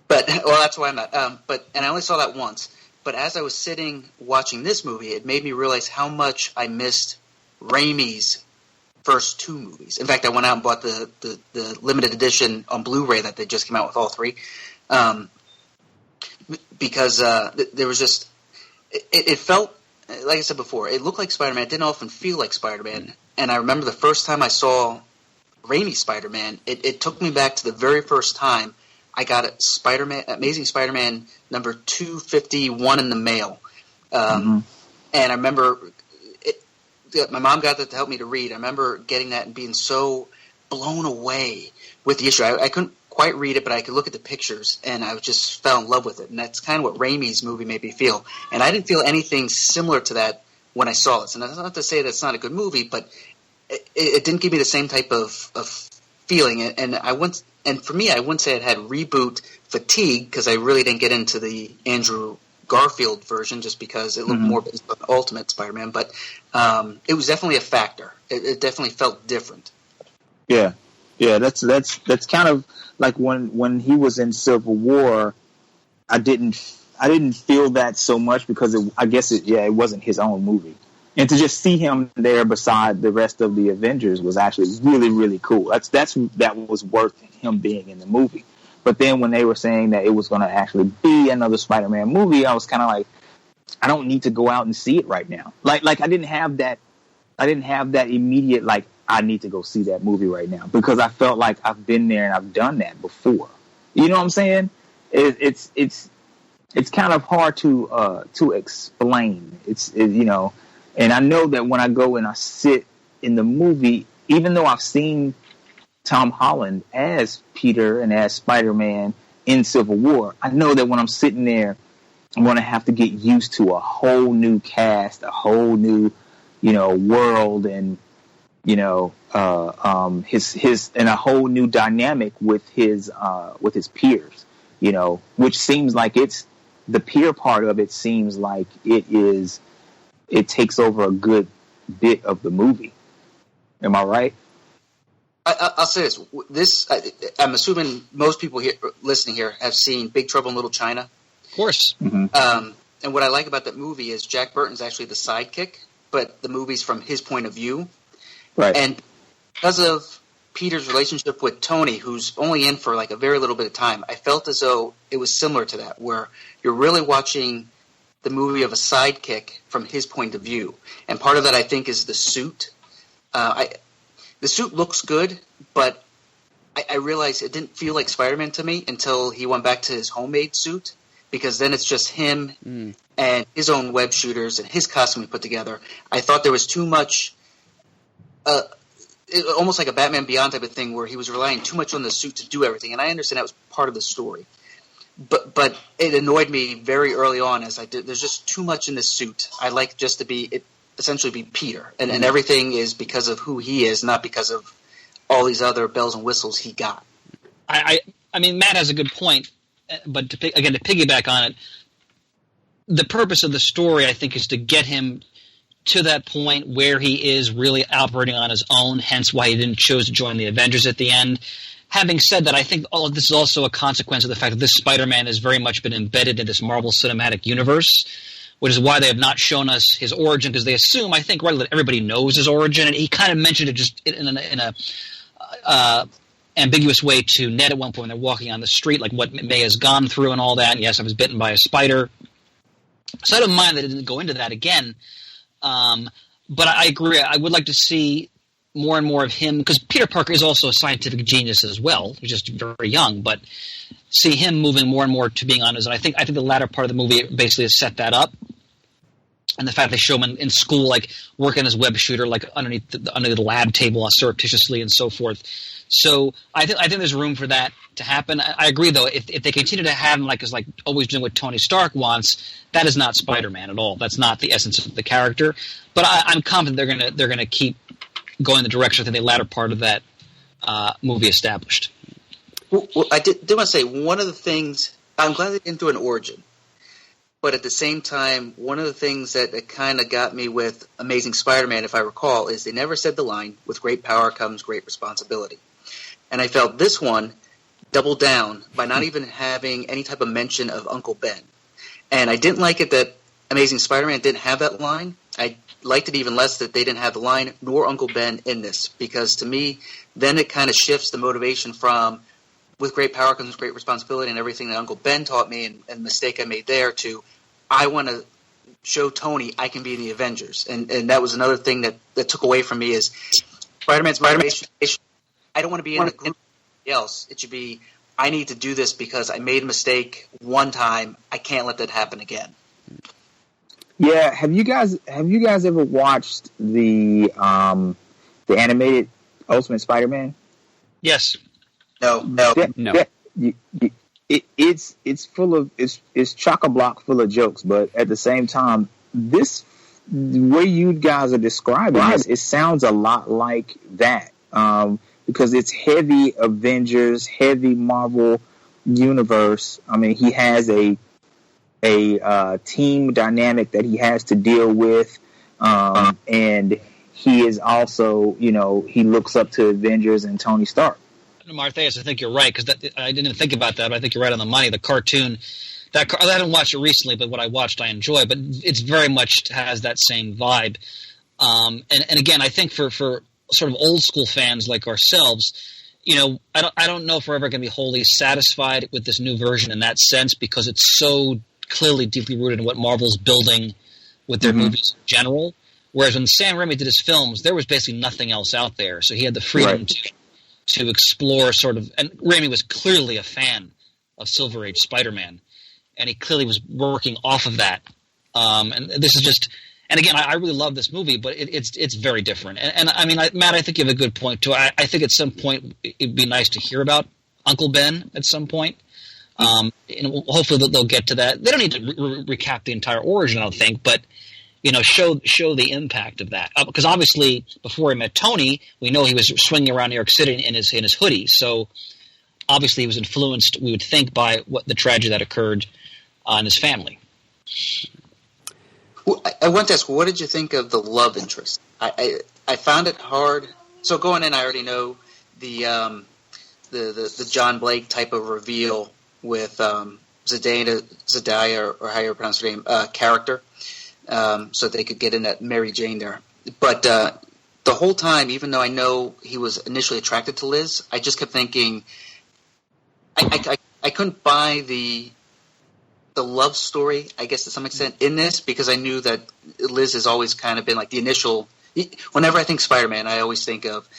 But, well, that's why I'm at. And I only saw that once. But as I was sitting watching this movie, it made me realize how much I missed Raimi's first 2 movies. In fact, I went out and bought the limited edition on Blu-ray that they just came out with all 3. Because there was just... It felt, like I said before, it looked like Spider-Man. It didn't often feel like Spider-Man. And I remember the first time I saw Raimi's Spider-Man, it took me back to the very first time I got Amazing Spider-Man number 251 in the mail. And I remember my mom got that to help me to read. I remember getting that and being so blown away with the issue. I couldn't quite read it, but I could look at the pictures, and I just fell in love with it. And that's kind of what Raimi's movie made me feel. And I didn't feel anything similar to that when I saw this. And that's not to say that's not a good movie, but it didn't give me the same type of feeling. And for me, I wouldn't say it had reboot fatigue, because I really didn't get into the Andrew Garfield version just because it looked more based on Ultimate Spider-Man, but it was definitely a factor. It definitely felt different. Yeah, that's kind of like when he was in Civil War. I didn't feel that so much because it wasn't his own movie, and to just see him there beside the rest of the Avengers was actually really, really cool. That was worth him being in the movie. But then when they were saying that it was going to actually be another Spider-Man movie, I was kind of like, I don't need to go out and see it right now. Like I didn't have that immediate like, I need to go see that movie right now, because I felt like I've been there and I've done that before. You know what I'm saying? It's kind of hard to explain. And I know that when I go and I sit in the movie, even though I've seen Tom Holland as Peter and as Spider-Man in Civil War, I know that when I'm sitting there, I'm going to have to get used to a whole new cast, a whole new, world, and his and a whole new dynamic with his peers. Which seems like it's the peer part of it. Seems like it takes over a good bit of the movie. Am I right? I'll say this. I'm assuming most people listening here have seen Big Trouble in Little China. Of course. Mm-hmm. And what I like about that movie is Jack Burton's actually the sidekick, but the movie's from his point of view. Right. And because of Peter's relationship with Tony, who's only in for like a very little bit of time, I felt as though it was similar to that, where you're really watching the movie of a sidekick from his point of view. And part of that, I think, is the suit. The suit looks good, but I realized it didn't feel like Spider-Man to me until he went back to his homemade suit, because then it's just him and his own web shooters and his costume he put together. I thought there was too much, almost like a Batman Beyond type of thing, where he was relying too much on the suit to do everything, and I understand that was part of the story. But it annoyed me very early on as I did. There's just too much in this suit. I like just to essentially be Peter, and everything is because of who he is, not because of all these other bells and whistles he got. I mean, Matt has a good point, but to piggyback on it, the purpose of the story, I think, is to get him to that point where he is really operating on his own, hence why he didn't choose to join the Avengers at the end. Having said that, I think all of this is also a consequence of the fact that this Spider-Man has very much been embedded in this Marvel Cinematic Universe, which is why they have not shown us his origin, because they assume, I think, that everybody knows his origin, and he kind of mentioned it just in a ambiguous way to Ned at one point when they're walking on the street, like what May has gone through and all that, and yes, I was bitten by a spider. So I don't mind that it didn't go into that again, but I agree. I would like to see more and more of him, because Peter Parker is also a scientific genius as well. He's just very young, but see him moving more and more to being on his own. I think the latter part of the movie basically has set that up. And the fact they show him in school, like working as web shooter, like under the lab table surreptitiously and so forth. So I think there's room for that to happen. I agree, though, if they continue to have him like always doing what Tony Stark wants, that is not Spider-Man at all. That's not the essence of the character. But I'm confident they're gonna keep going the direction that the latter part of that movie established. Well, I did want to say one of the things. I'm glad they didn't do an origin. But at the same time, one of the things that kind of got me with Amazing Spider-Man, if I recall, is they never said the line, "With great power comes great responsibility." And I felt this one doubled down by not even having any type of mention of Uncle Ben. And I didn't like it that Amazing Spider-Man didn't have that line. I liked it even less that they didn't have the line, nor Uncle Ben in this, because to me, then it kind of shifts the motivation from with great power comes great responsibility and everything that Uncle Ben taught me and the mistake I made there to I want to show Tony I can be in the Avengers. And that was another thing that took away from me is Spider-Man's motivation. I don't want to be in the group with somebody else. It should be I need to do this because I made a mistake one time. I can't let that happen again. Yeah, have you guys ever watched the animated Ultimate Spider-Man? Yes. No. It's full of it's chock-a-block full of jokes, but at the same time, this the way you guys are describing this, it sounds a lot like that because it's heavy Avengers, heavy Marvel universe. I mean, he has a a team dynamic that he has to deal with, and he is also, he looks up to Avengers and Tony Stark. Martheus, I think you're right, because I didn't think about that, but I think you're right on the money. The cartoon, I haven't watched it recently, but what I watched I enjoy, but it's very much has that same vibe. And again, I think for sort of old school fans like ourselves, I don't know if we're ever going to be wholly satisfied with this new version in that sense, because it's so clearly deeply rooted in what Marvel's building with their movies in general. Whereas when Sam Raimi did his films, there was basically nothing else out there, so he had the freedom to explore sort of. And Raimi was clearly a fan of Silver Age Spider-Man, and he clearly was working off of that. And this is just. And again, I really love this movie, but it's very different. And I mean, Matt, I think you have a good point too. I think at some point it'd be nice to hear about Uncle Ben at some point. And hopefully they'll get to that. They don't need to recap the entire origin, I don't think, but show the impact of that. Because obviously, before he met Tony, we know he was swinging around New York City in his hoodie. So obviously, he was influenced, we would think, by what the tragedy that occurred in his family. Well, I want to ask, what did you think of the love interest? I found it hard. So going in, I already know the John Blake type of reveal with Zendaya, or how you pronounce her name, character, so they could get in that Mary Jane there. But the whole time, even though I know he was initially attracted to Liz, I just kept thinking I couldn't buy the love story, I guess, to some extent in this, because I knew that Liz has always kind of been like the initial. Whenever I think Spider-Man, I always think of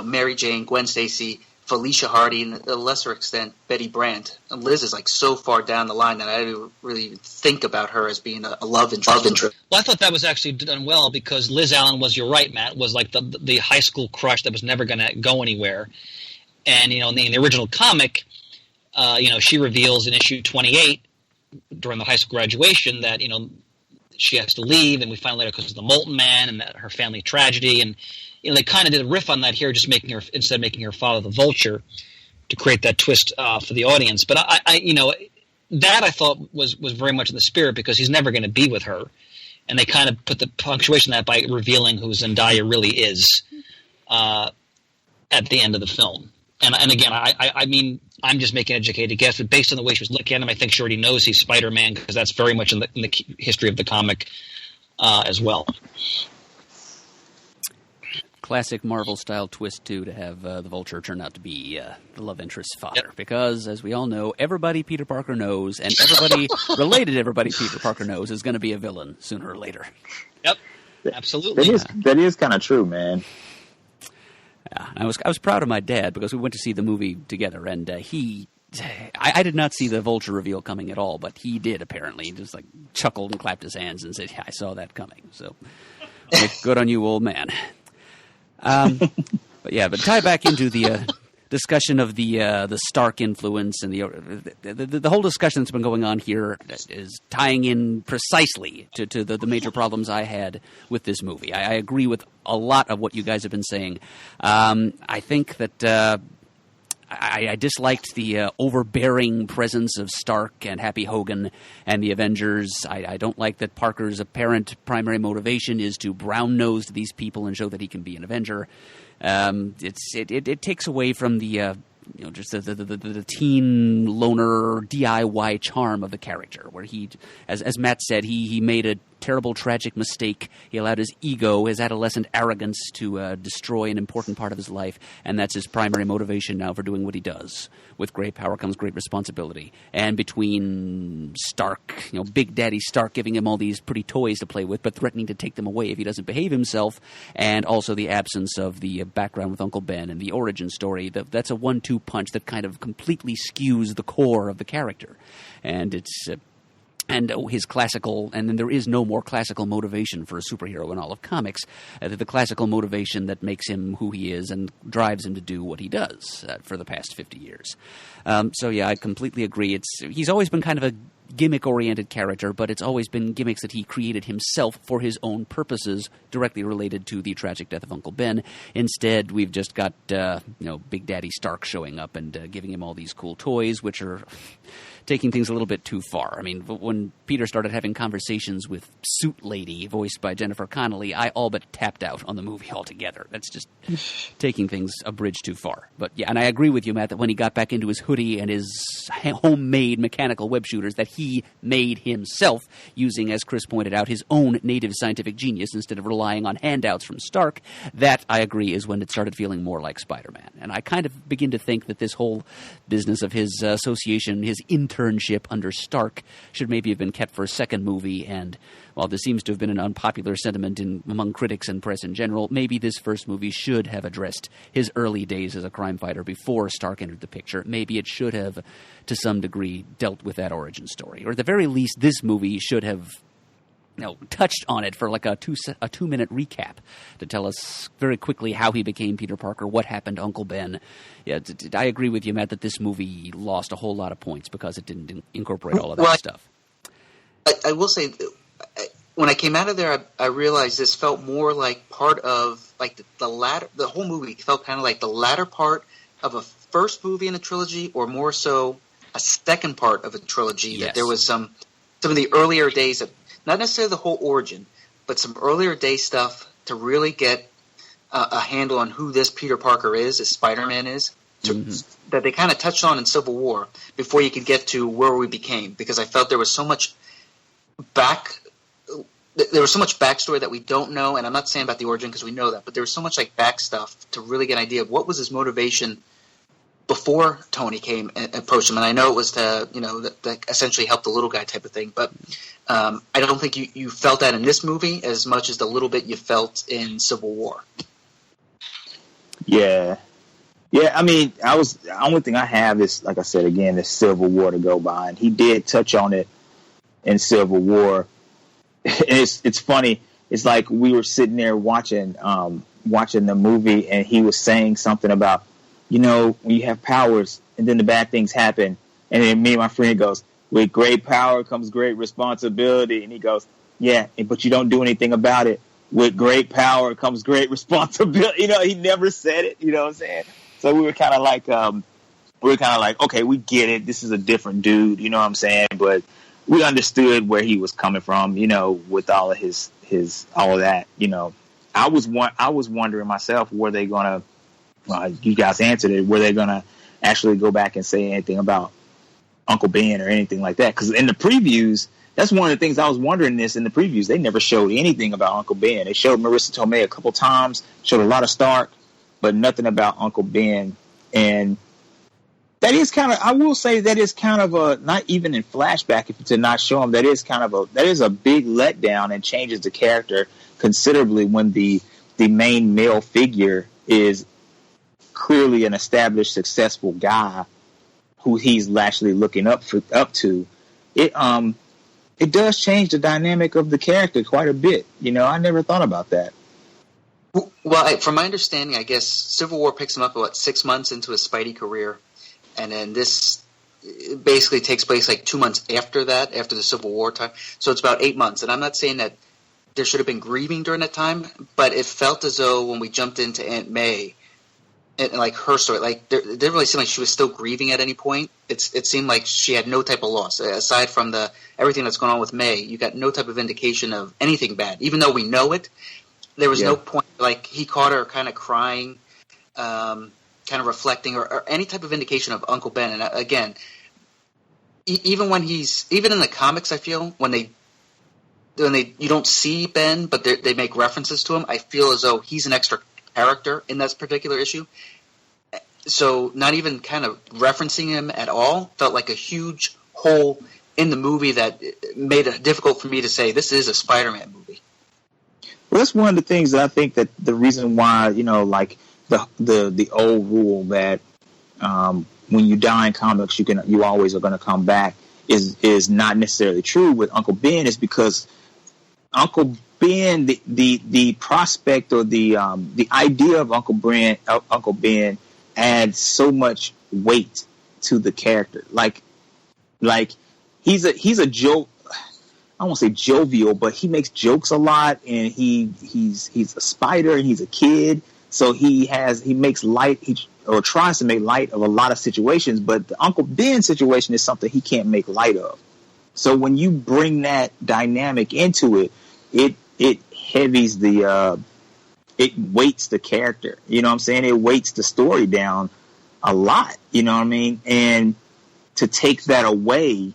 Mary Jane, Gwen Stacy, Felicia Hardy, and to a lesser extent Betty Brant. And Liz is like so far down the line that I didn't really think about her as being a love interest. Well, I thought that was actually done well, because Liz Allen was, you're right, Matt, was like the high school crush that was never going to go anywhere. And in the original comic, she reveals in issue 28. During the high school graduation, that she has to leave, and we find later because of the Molten Man and that her family tragedy, and they kind of did a riff on that here, just instead of making her father the Vulture, to create that twist for the audience. But that I thought was very much in the spirit, because he's never going to be with her, and they kind of put the punctuation on that by revealing who Zendaya really is at the end of the film. And again, I mean, I'm just making an educated guess, but based on the way she was looking at him, I think she already knows he's Spider-Man, because that's very much in the history of the comic as well. Classic Marvel-style twist, too, to have the Vulture turn out to be the love interest's father. Because, as we all know, everybody Peter Parker knows, and everybody related to everybody Peter Parker knows, is going to be a villain sooner or later. Yep, absolutely. That is kind of true, man. Yeah, I was proud of my dad, because we went to see the movie together, and I did not see the Vulture reveal coming at all, but he did, apparently. He just chuckled and clapped his hands and said, yeah, I saw that coming. So, good on you, old man. But tie back into the discussion of the Stark influence, and the whole discussion that's been going on here is tying in precisely to the major problems I had with this movie. I agree with a lot of what you guys have been saying. I think that I disliked the overbearing presence of Stark and Happy Hogan and the Avengers. I don't like that Parker's apparent primary motivation is to brown-nose these people and show that he can be an Avenger. It takes away from the just the teen loner DIY charm of the character, where he, as Matt said, he made a terrible tragic mistake. He allowed his ego, his adolescent arrogance, to destroy an important part of his life, and that's his primary motivation now for doing what he does. With great power comes great responsibility. And between Stark, Big Daddy Stark giving him all these pretty toys to play with, but threatening to take them away if he doesn't behave himself, and also the absence of the background with Uncle Ben and the origin story, that's a 1-2 punch that kind of completely skews the core of the character. And it's... And his classical, and then there is no more classical motivation for a superhero in all of comics. The classical motivation that makes him who he is and drives him to do what he does for the past 50 years. So yeah, I completely agree. He's always been kind of a gimmick-oriented character, but it's always been gimmicks that he created himself for his own purposes, directly related to the tragic death of Uncle Ben. Instead, we've just got Big Daddy Stark showing up and giving him all these cool toys, which are taking things a little bit too far. I mean, when Peter started having conversations with Suit Lady, voiced by Jennifer Connelly, I all but tapped out on the movie altogether. That's just taking things a bridge too far. But yeah, and I agree with you, Matt, that when he got back into his hoodie and his homemade mechanical web shooters that he made himself, using, as Chris pointed out, his own native scientific genius instead of relying on handouts from Stark, that, I agree, is when it started feeling more like Spider-Man. And I kind of begin to think that this whole business of his association, his internship under Stark, should maybe have been kept for a second movie. And while this seems to have been an unpopular sentiment among critics and press in general, maybe this first movie should have addressed his early days as a crime fighter before Stark entered the picture. Maybe it should have, to some degree, dealt with that origin story. Or at the very least, this movie should have touched on it for like a 2-minute recap to tell us very quickly how he became Peter Parker, what happened to Uncle Ben. Yeah, I agree with you, Matt, that this movie lost a whole lot of points because it didn't incorporate all of that stuff. I will say, when I came out of there, I realized this felt more like part of like the latter. The whole movie felt kind of like the latter part of a first movie in a trilogy, or more so a second part of a trilogy. Yes. That there was some of the earlier days of, not necessarily the whole origin, but some earlier day stuff to really get a handle on who this Peter Parker is, as Spider-Man is, that they kind of touched on in Civil War before you could get to where we became. Because I felt there was so much backstory that we don't know, and I'm not saying about the origin because we know that, but there was so much like back stuff to really get an idea of what was his motivation before Tony came and approached him. And I know it was to, that essentially help the little guy type of thing, but I don't think you felt that in this movie as much as the little bit you felt in Civil War. Yeah. I mean, the only thing I have is, like I said again, is Civil War to go by, and he did touch on it in Civil War. It's funny. It's like we were sitting there watching the movie, and he was saying something about, when you have powers and then the bad things happen, and then me and my friend goes, with great power comes great responsibility, and he goes, yeah, but you don't do anything about it. With great power comes great responsibility. He never said it. You know what I'm saying? So we were kind of like, okay, we get it. This is a different dude. You know what I'm saying? But we understood where he was coming from. With all of his all of that. I was wondering myself, were they gonna? You guys answered it. Were they gonna actually go back and say anything about Uncle Ben or anything like that? Because in the previews, that's one of the things I was wondering. In the previews, they never showed anything about Uncle Ben. They showed Marissa Tomei a couple times, showed a lot of Stark, but nothing about Uncle Ben. And that is kind of, I will say, that is kind of a, not even in flashback, if to not show him, that is a big letdown and changes the character considerably when the main male figure is clearly an established, successful guy who he's actually looking up to. It does change the dynamic of the character quite a bit. I never thought about that. Well, from my understanding, I guess Civil War picks him up about 6 months into his Spidey career, and then this basically takes place like 2 months after that, after the Civil War time. So it's about 8 months. And I'm not saying that there should have been grieving during that time, but it felt as though when we jumped into Aunt May, and like her story, like it didn't really seem like she was still grieving at any point. It seemed like she had no type of loss aside from everything that's going on with May. You got no type of indication of anything bad, even though we know it. There was no point, like he caught her kind of crying, kind of reflecting, or any type of indication of Uncle Ben. And again, even in the comics, I feel when you don't see Ben, but they make references to him, I feel as though he's an extra character in that particular issue. So not even kind of referencing him at all felt like a huge hole in the movie that made it difficult for me to say this is a Spider-Man movie. Well, that's one of the things that I think that the reason why, like the old rule that when you die in comics, you always are going to come back is not necessarily true with Uncle Ben, is because Uncle Ben, the prospect or the idea of Uncle Ben adds so much weight to the character. Like he's a joke. I won't say jovial, but he makes jokes a lot, and he's a spider and he's a kid, so he makes light. or tries to make light of a lot of situations, but the Uncle Ben situation is something he can't make light of. So when you bring that dynamic into it, it heavies it weights the character. You know what I'm saying? It weights the story down a lot. You know what I mean? And to take that away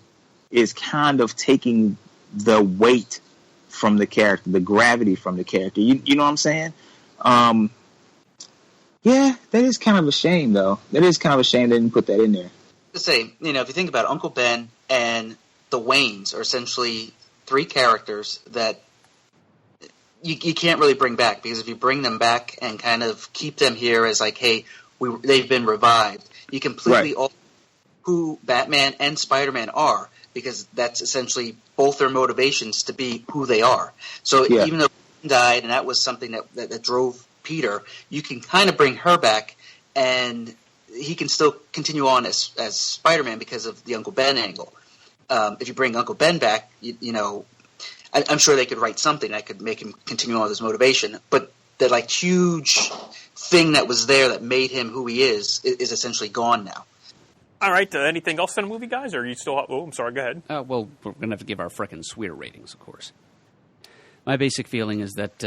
is kind of taking the weight from the character, the gravity from the character. You know what I'm saying? Yeah, that is kind of a shame, though. That is kind of a shame they didn't put that in there. To say, if you think about it, Uncle Ben and the Waynes are essentially three characters that you can't really bring back, because if you bring them back and kind of keep them here as like, hey, they've been revived, you completely alter who Batman and Spider-Man are, because that's essentially both their motivations to be who they are. So even though he died, and that was something that drove Peter, you can kind of bring her back, and he can still continue on as Spider-Man because of the Uncle Ben angle. If you bring Uncle Ben back, I'm sure they could write something that could make him continue on with his motivation. But the like huge thing that was there that made him who he is essentially gone now. All right. Anything else in the movie, guys? Or are you still? Oh, I'm sorry. Go ahead. Well, we're going to have to give our frickin' Swear ratings, of course. My basic feeling is that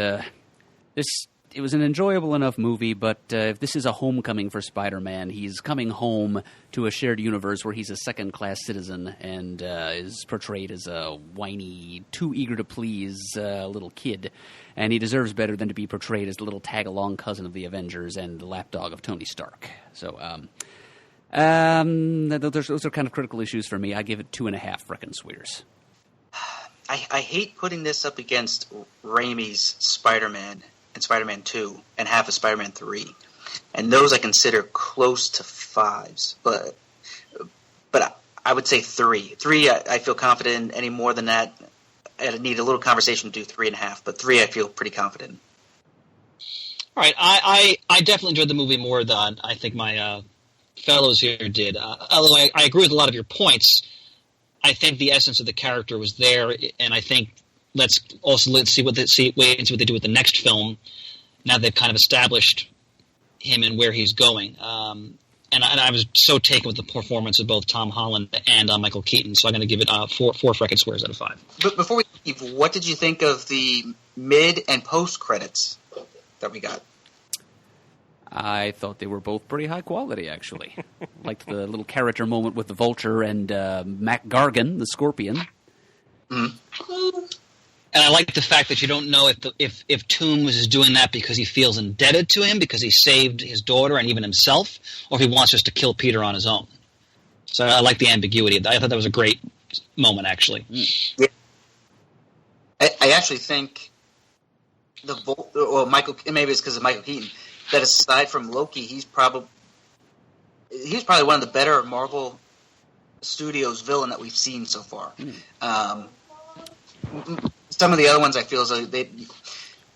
it was an enjoyable enough movie, but if this is a homecoming for Spider-Man, he's coming home to a shared universe where he's a second-class citizen and is portrayed as a whiny, too eager-to-please little kid. And he deserves better than to be portrayed as the little tag-along cousin of the Avengers and the lapdog of Tony Stark. So, those are kind of critical issues for me. I give it 2.5 frickin' swears. I hate putting this up against Raimi's Spider-Man and Spider-Man 2 and half of Spider-Man 3. And those I consider close to 5s. But I would say 3. 3 I feel confident in. Any more than that, I need a little conversation to do 3.5. But 3 I feel pretty confident in. All right. I definitely enjoyed the movie more than I think my fellows here did. Although I agree with a lot of your points, I think the essence of the character was there, and I think let's see what they do with the next film. Now they've kind of established him and where he's going. And I was so taken with the performance of both Tom Holland and Michael Keaton, so I'm going to give it 4 frickin' squares out of 5. But before we leave, what did you think of the mid and post credits that we got? I thought they were both pretty high quality, actually. Liked the little character moment with the Vulture and Mac Gargan, the Scorpion. Mm-hmm. And I like the fact that you don't know if Toombs is doing that because he feels indebted to him, because he saved his daughter and even himself, or if he wants just to kill Peter on his own. So I like the ambiguity. I thought that was a great moment, actually. Yeah. I actually think Michael, maybe it's because of Michael Keaton, that aside from Loki, he's probably one of the better Marvel Studios villain that we've seen so far. Some of the other ones I feel as though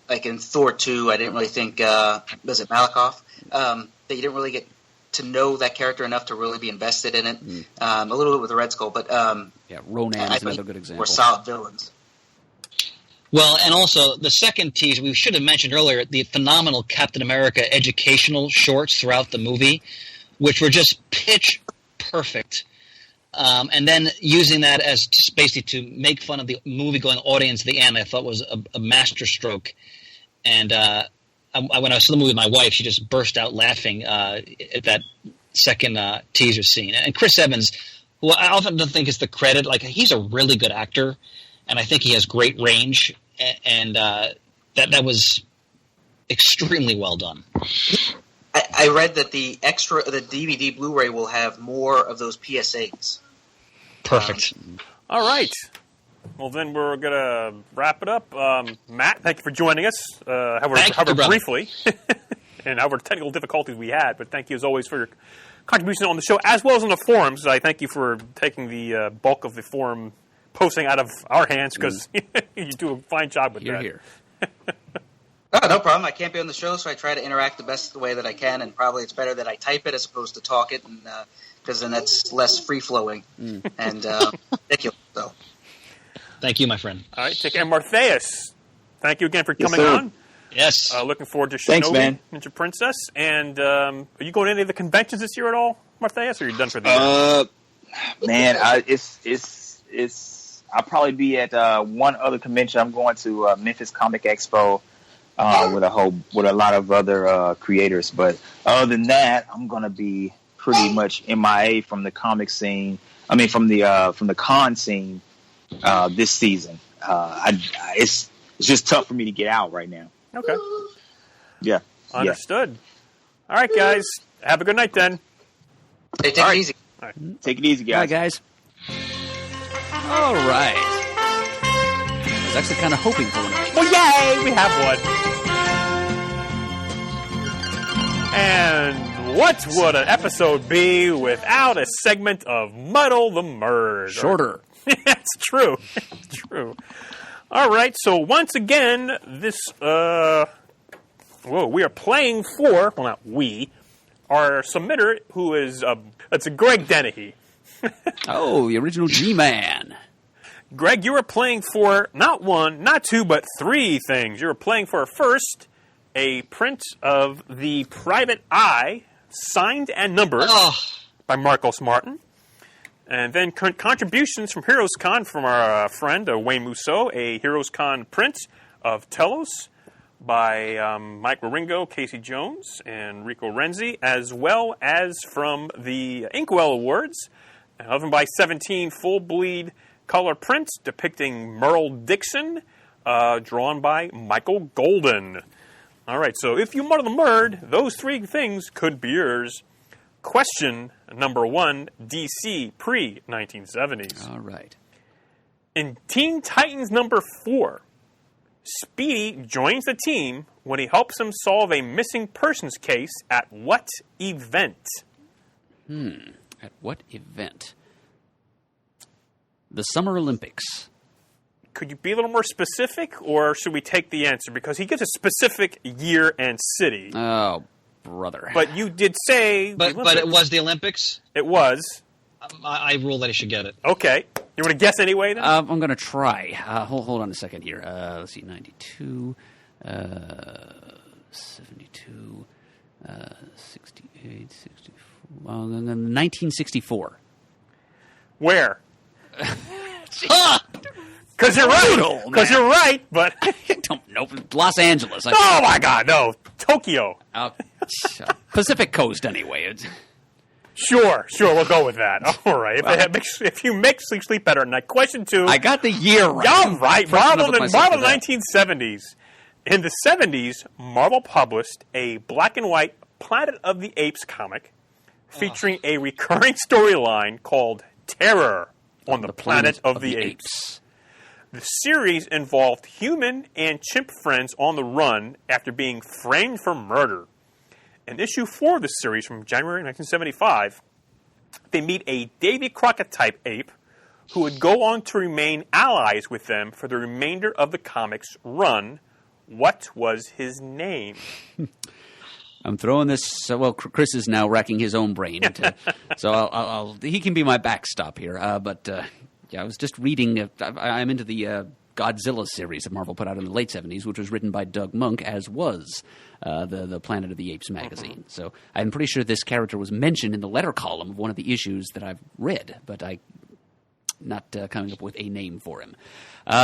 like in Thor 2, I didn't really think, was it Malakoff? That you didn't really get to know that character enough to really be invested in it. A little bit with the Red Skull, but Ronan is another good example. Were solid villains. Well, and also the second teaser, we should have mentioned earlier, the phenomenal Captain America educational shorts throughout the movie, which were just pitch perfect. And then using that as just basically to make fun of the movie-going audience at the end, I thought was a masterstroke. And when I saw the movie with my wife, she just burst out laughing at that second teaser scene. And Chris Evans, who I often don't think is the credit, like he's a really good actor, and I think he has great range, and that was extremely well done. I read that the DVD Blu-ray will have more of those PSAs. Perfect. All right. Well, then we're going to wrap it up. Matt, thank you for joining us, however briefly, and however technical difficulties we had. But thank you, as always, for your contribution on the show, as well as on the forums. I thank you for taking the bulk of the forum posting out of our hands, because you do a fine job with that. Here. Oh, no problem. I can't be on the show, so I try to interact the best way that I can, and probably it's better that I type it as opposed to talk it, and because then that's less free-flowing and ridiculous. So. Thank you, my friend. All right, take care. Martheus, thank you again for coming on. Yes. Looking forward to Shinobi Thanks, man. Ninja Princess. And are you going to any of the conventions this year at all, Martheus, or are you done for the year? Man, I'll probably be at one other convention. I'm going to Memphis Comic Expo with a lot of other creators. But other than that, I'm going to be pretty much MIA from the comic scene. I mean, from the con scene this season. It's just tough for me to get out right now. Okay. Yeah. Understood. All right, guys. Have a good night then. Hey, take it easy. All right. Take it easy, Bye, guys. All right. I was actually kind of hoping for one. Well, yay! We have one. And what would an episode be without a segment of Muddle the Murd? Shorter. It's true. It's true. All right, so once again, this, we are playing for, well, not we, our submitter, who is, it's Greg Dennehy. Oh, the original G-Man. Greg, you were playing for not one, not two, but three things. You were playing for, first, a print of The Private Eye, signed and numbered by Marcos Martin. And then contributions from Heroes Con from our friend Wayne Musso, a Heroes Con print of Telos by Mike Waringo, Casey Jones, and Rico Renzi, as well as from the Inkwell Awards, an 11x17 full bleed color print depicting Merle Dixon, drawn by Michael Golden. All right, so if you muddle the Murd, those three things could be yours. Question number 1, DC pre-1970s. All right. In Teen Titans number 4, Speedy joins the team when he helps him solve a missing persons case at what event? At what event? The Summer Olympics. Could you be a little more specific, or should we take the answer? Because he gives a specific year and city. Oh, brother. But you did say... But it was the Olympics? It was. I rule that he should get it. Okay. You want to guess anyway, then? I'm going to try. Hold on a second here. Let's see, 92, 72, 68, 64. 1964. Where? Because you're right. Because you're right, but... I don't know. Los Angeles. Oh, my God, no. Tokyo. Pacific Coast, anyway. Sure, we'll go with that. All right. If you make sleep better at night. Question 2. I got the year right. All right. Marvel 1970s. In the 70s, Marvel published a black and white Planet of the Apes comic featuring a recurring storyline called Terror on the Planet of the Apes. The series involved human and chimp friends on the run after being framed for murder. In issue 4 of the series from January 1975, they meet a Davy Crockett-type ape who would go on to remain allies with them for the remainder of the comic's run. What was his name? I'm throwing this. Well, Chris is now racking his own brain, so he can be my backstop here. Yeah, I was just reading. I'm into the Godzilla series that Marvel put out in the late 70s, which was written by Doug Monk, as was the Planet of the Apes magazine. Mm-hmm. So I'm pretty sure this character was mentioned in the letter column of one of the issues that I've read, but I'm not coming up with a name for him. What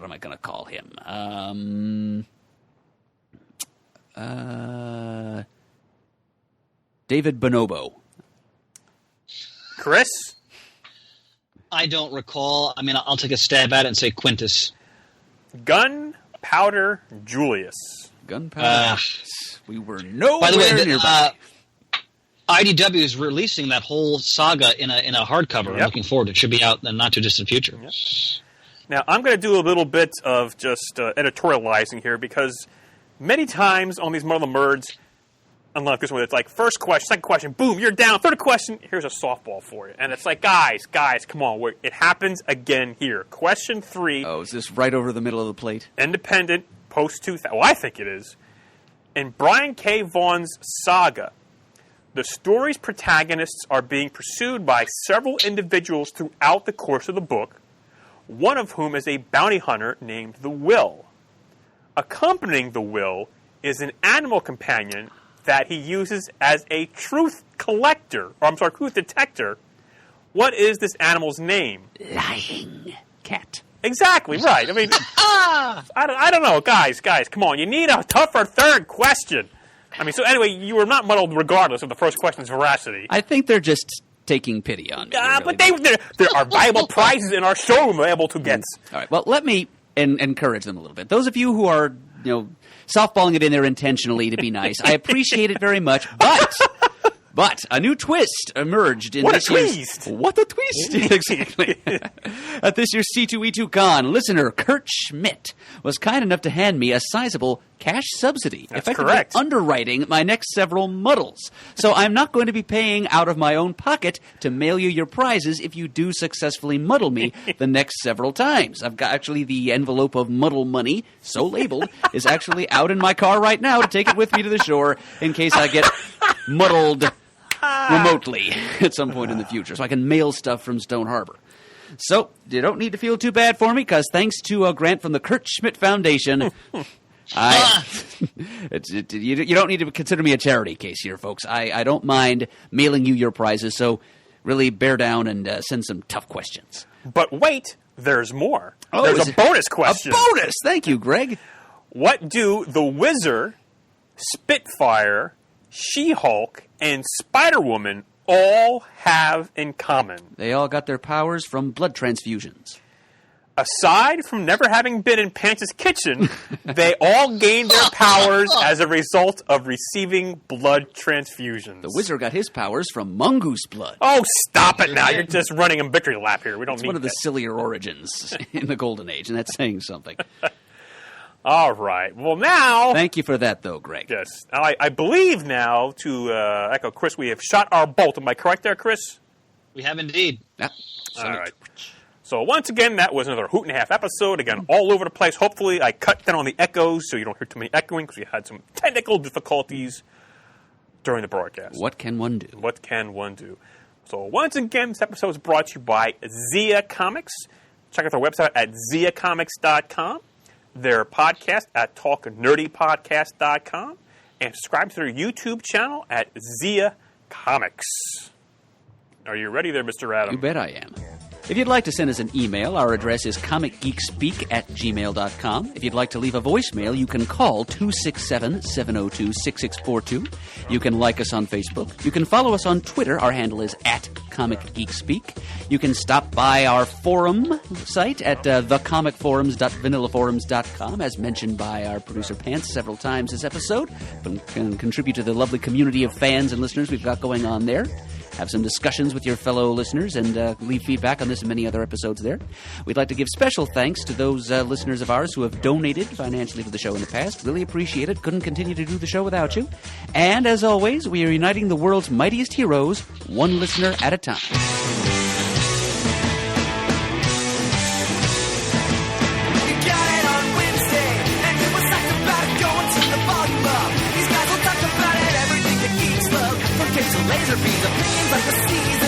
am I going to call him? David Bonobo. Chris? I don't recall. I mean, I'll take a stab at it and say Quintus. Gunpowder Julius. Gunpowder. We were nowhere by the way, nearby. IDW is releasing that whole saga in a hardcover. Yep. I'm looking forward. It should be out in the not too distant future. Yep. Now, I'm going to do a little bit of just editorializing here because many times on these Muddle the Merds, unlike this one, it's like first question, second question, boom, you're down. Third question, here's a softball for you. And it's like, guys, come on. It happens again here. Question 3. Oh, is this right over the middle of the plate? Independent, post-2000. Well, I think it is. In Brian K. Vaughan's saga, the story's protagonists are being pursued by several individuals throughout the course of the book, one of whom is a bounty hunter named the Will. Accompanying the will is an animal companion that he uses as a truth detector. What is this animal's name? Lying cat. Exactly, right. I mean, I don't know. Guys, come on. You need a tougher third question. I mean, so anyway, you were not muddled regardless of the first question's veracity. I think they're just taking pity on me. But there are valuable prizes in our showroom able to get. All right, well, let me encourage them a little bit. Those of you who are, softballing it in there intentionally to be nice, I appreciate it very much, But a new twist emerged in this year's... What a twist! Exactly. At this year's C2E2 Con, listener Kurt Schmidt was kind enough to hand me a sizable cash subsidy, effectively correct. underwriting my next several muddles. So I'm not going to be paying out of my own pocket to mail you your prizes if you do successfully muddle me the next several times. I've got actually the envelope of muddle money, so labeled, is actually out in my car right now to take it with me to the shore in case I get muddled remotely at some point in the future, so I can mail stuff from Stone Harbor. So you don't need to feel too bad for me, because thanks to a grant from the Kurt Schmidt Foundation, you don't need to consider me a charity case here, folks. I don't mind mailing you your prizes, so really bear down and send some tough questions. But wait, there's more. There's a bonus question. A bonus! Thank you, Greg. What do the Whizzer, Spitfire, She-Hulk, and Spider-Woman all have in common? They all got their powers from blood transfusions. Aside from never having been in Pants' kitchen, they all gained their powers as a result of receiving blood transfusions. The Whizzer got his powers from mongoose blood. Oh, stop it now. You're just running a victory lap here. We don't need It's one of the sillier origins in the Golden Age, and that's saying something. All right. Well, now... Thank you for that, though, Greg. Yes. I believe now, to echo Chris, we have shot our bolt. Am I correct there, Chris? We have indeed. Yeah. All right. So once again, that was another hoot and a half episode. Again, all over the place. Hopefully, I cut down on the echoes so you don't hear too many echoing, because we had some technical difficulties during the broadcast. What can one do? What can one do? So once again, this episode is brought to you by Zia Comics. Check out their website at ziacomics.com. Their podcast at talknerdypodcast.com, and subscribe to their YouTube channel at Zia Comics. Are you ready there, Mr. Adam? You bet I am. If you'd like to send us an email, our address is comicgeekspeak@gmail.com. If you'd like to leave a voicemail, you can call 267-702-6642. You can like us on Facebook. You can follow us on Twitter. Our handle is @comicgeekspeak. You can stop by our forum site at thecomicforums.vanillaforums.com, as mentioned by our producer Pants several times this episode. You can contribute to the lovely community of fans and listeners we've got going on there. Have some discussions with your fellow listeners, and leave feedback on this and many other episodes there. We'd like to give special thanks to those listeners of ours who have donated financially to the show in the past. Really appreciate it. Couldn't continue to do the show without you. And as always, we are uniting the world's mightiest heroes, one listener at a time. Laser beams, opinions like the seas.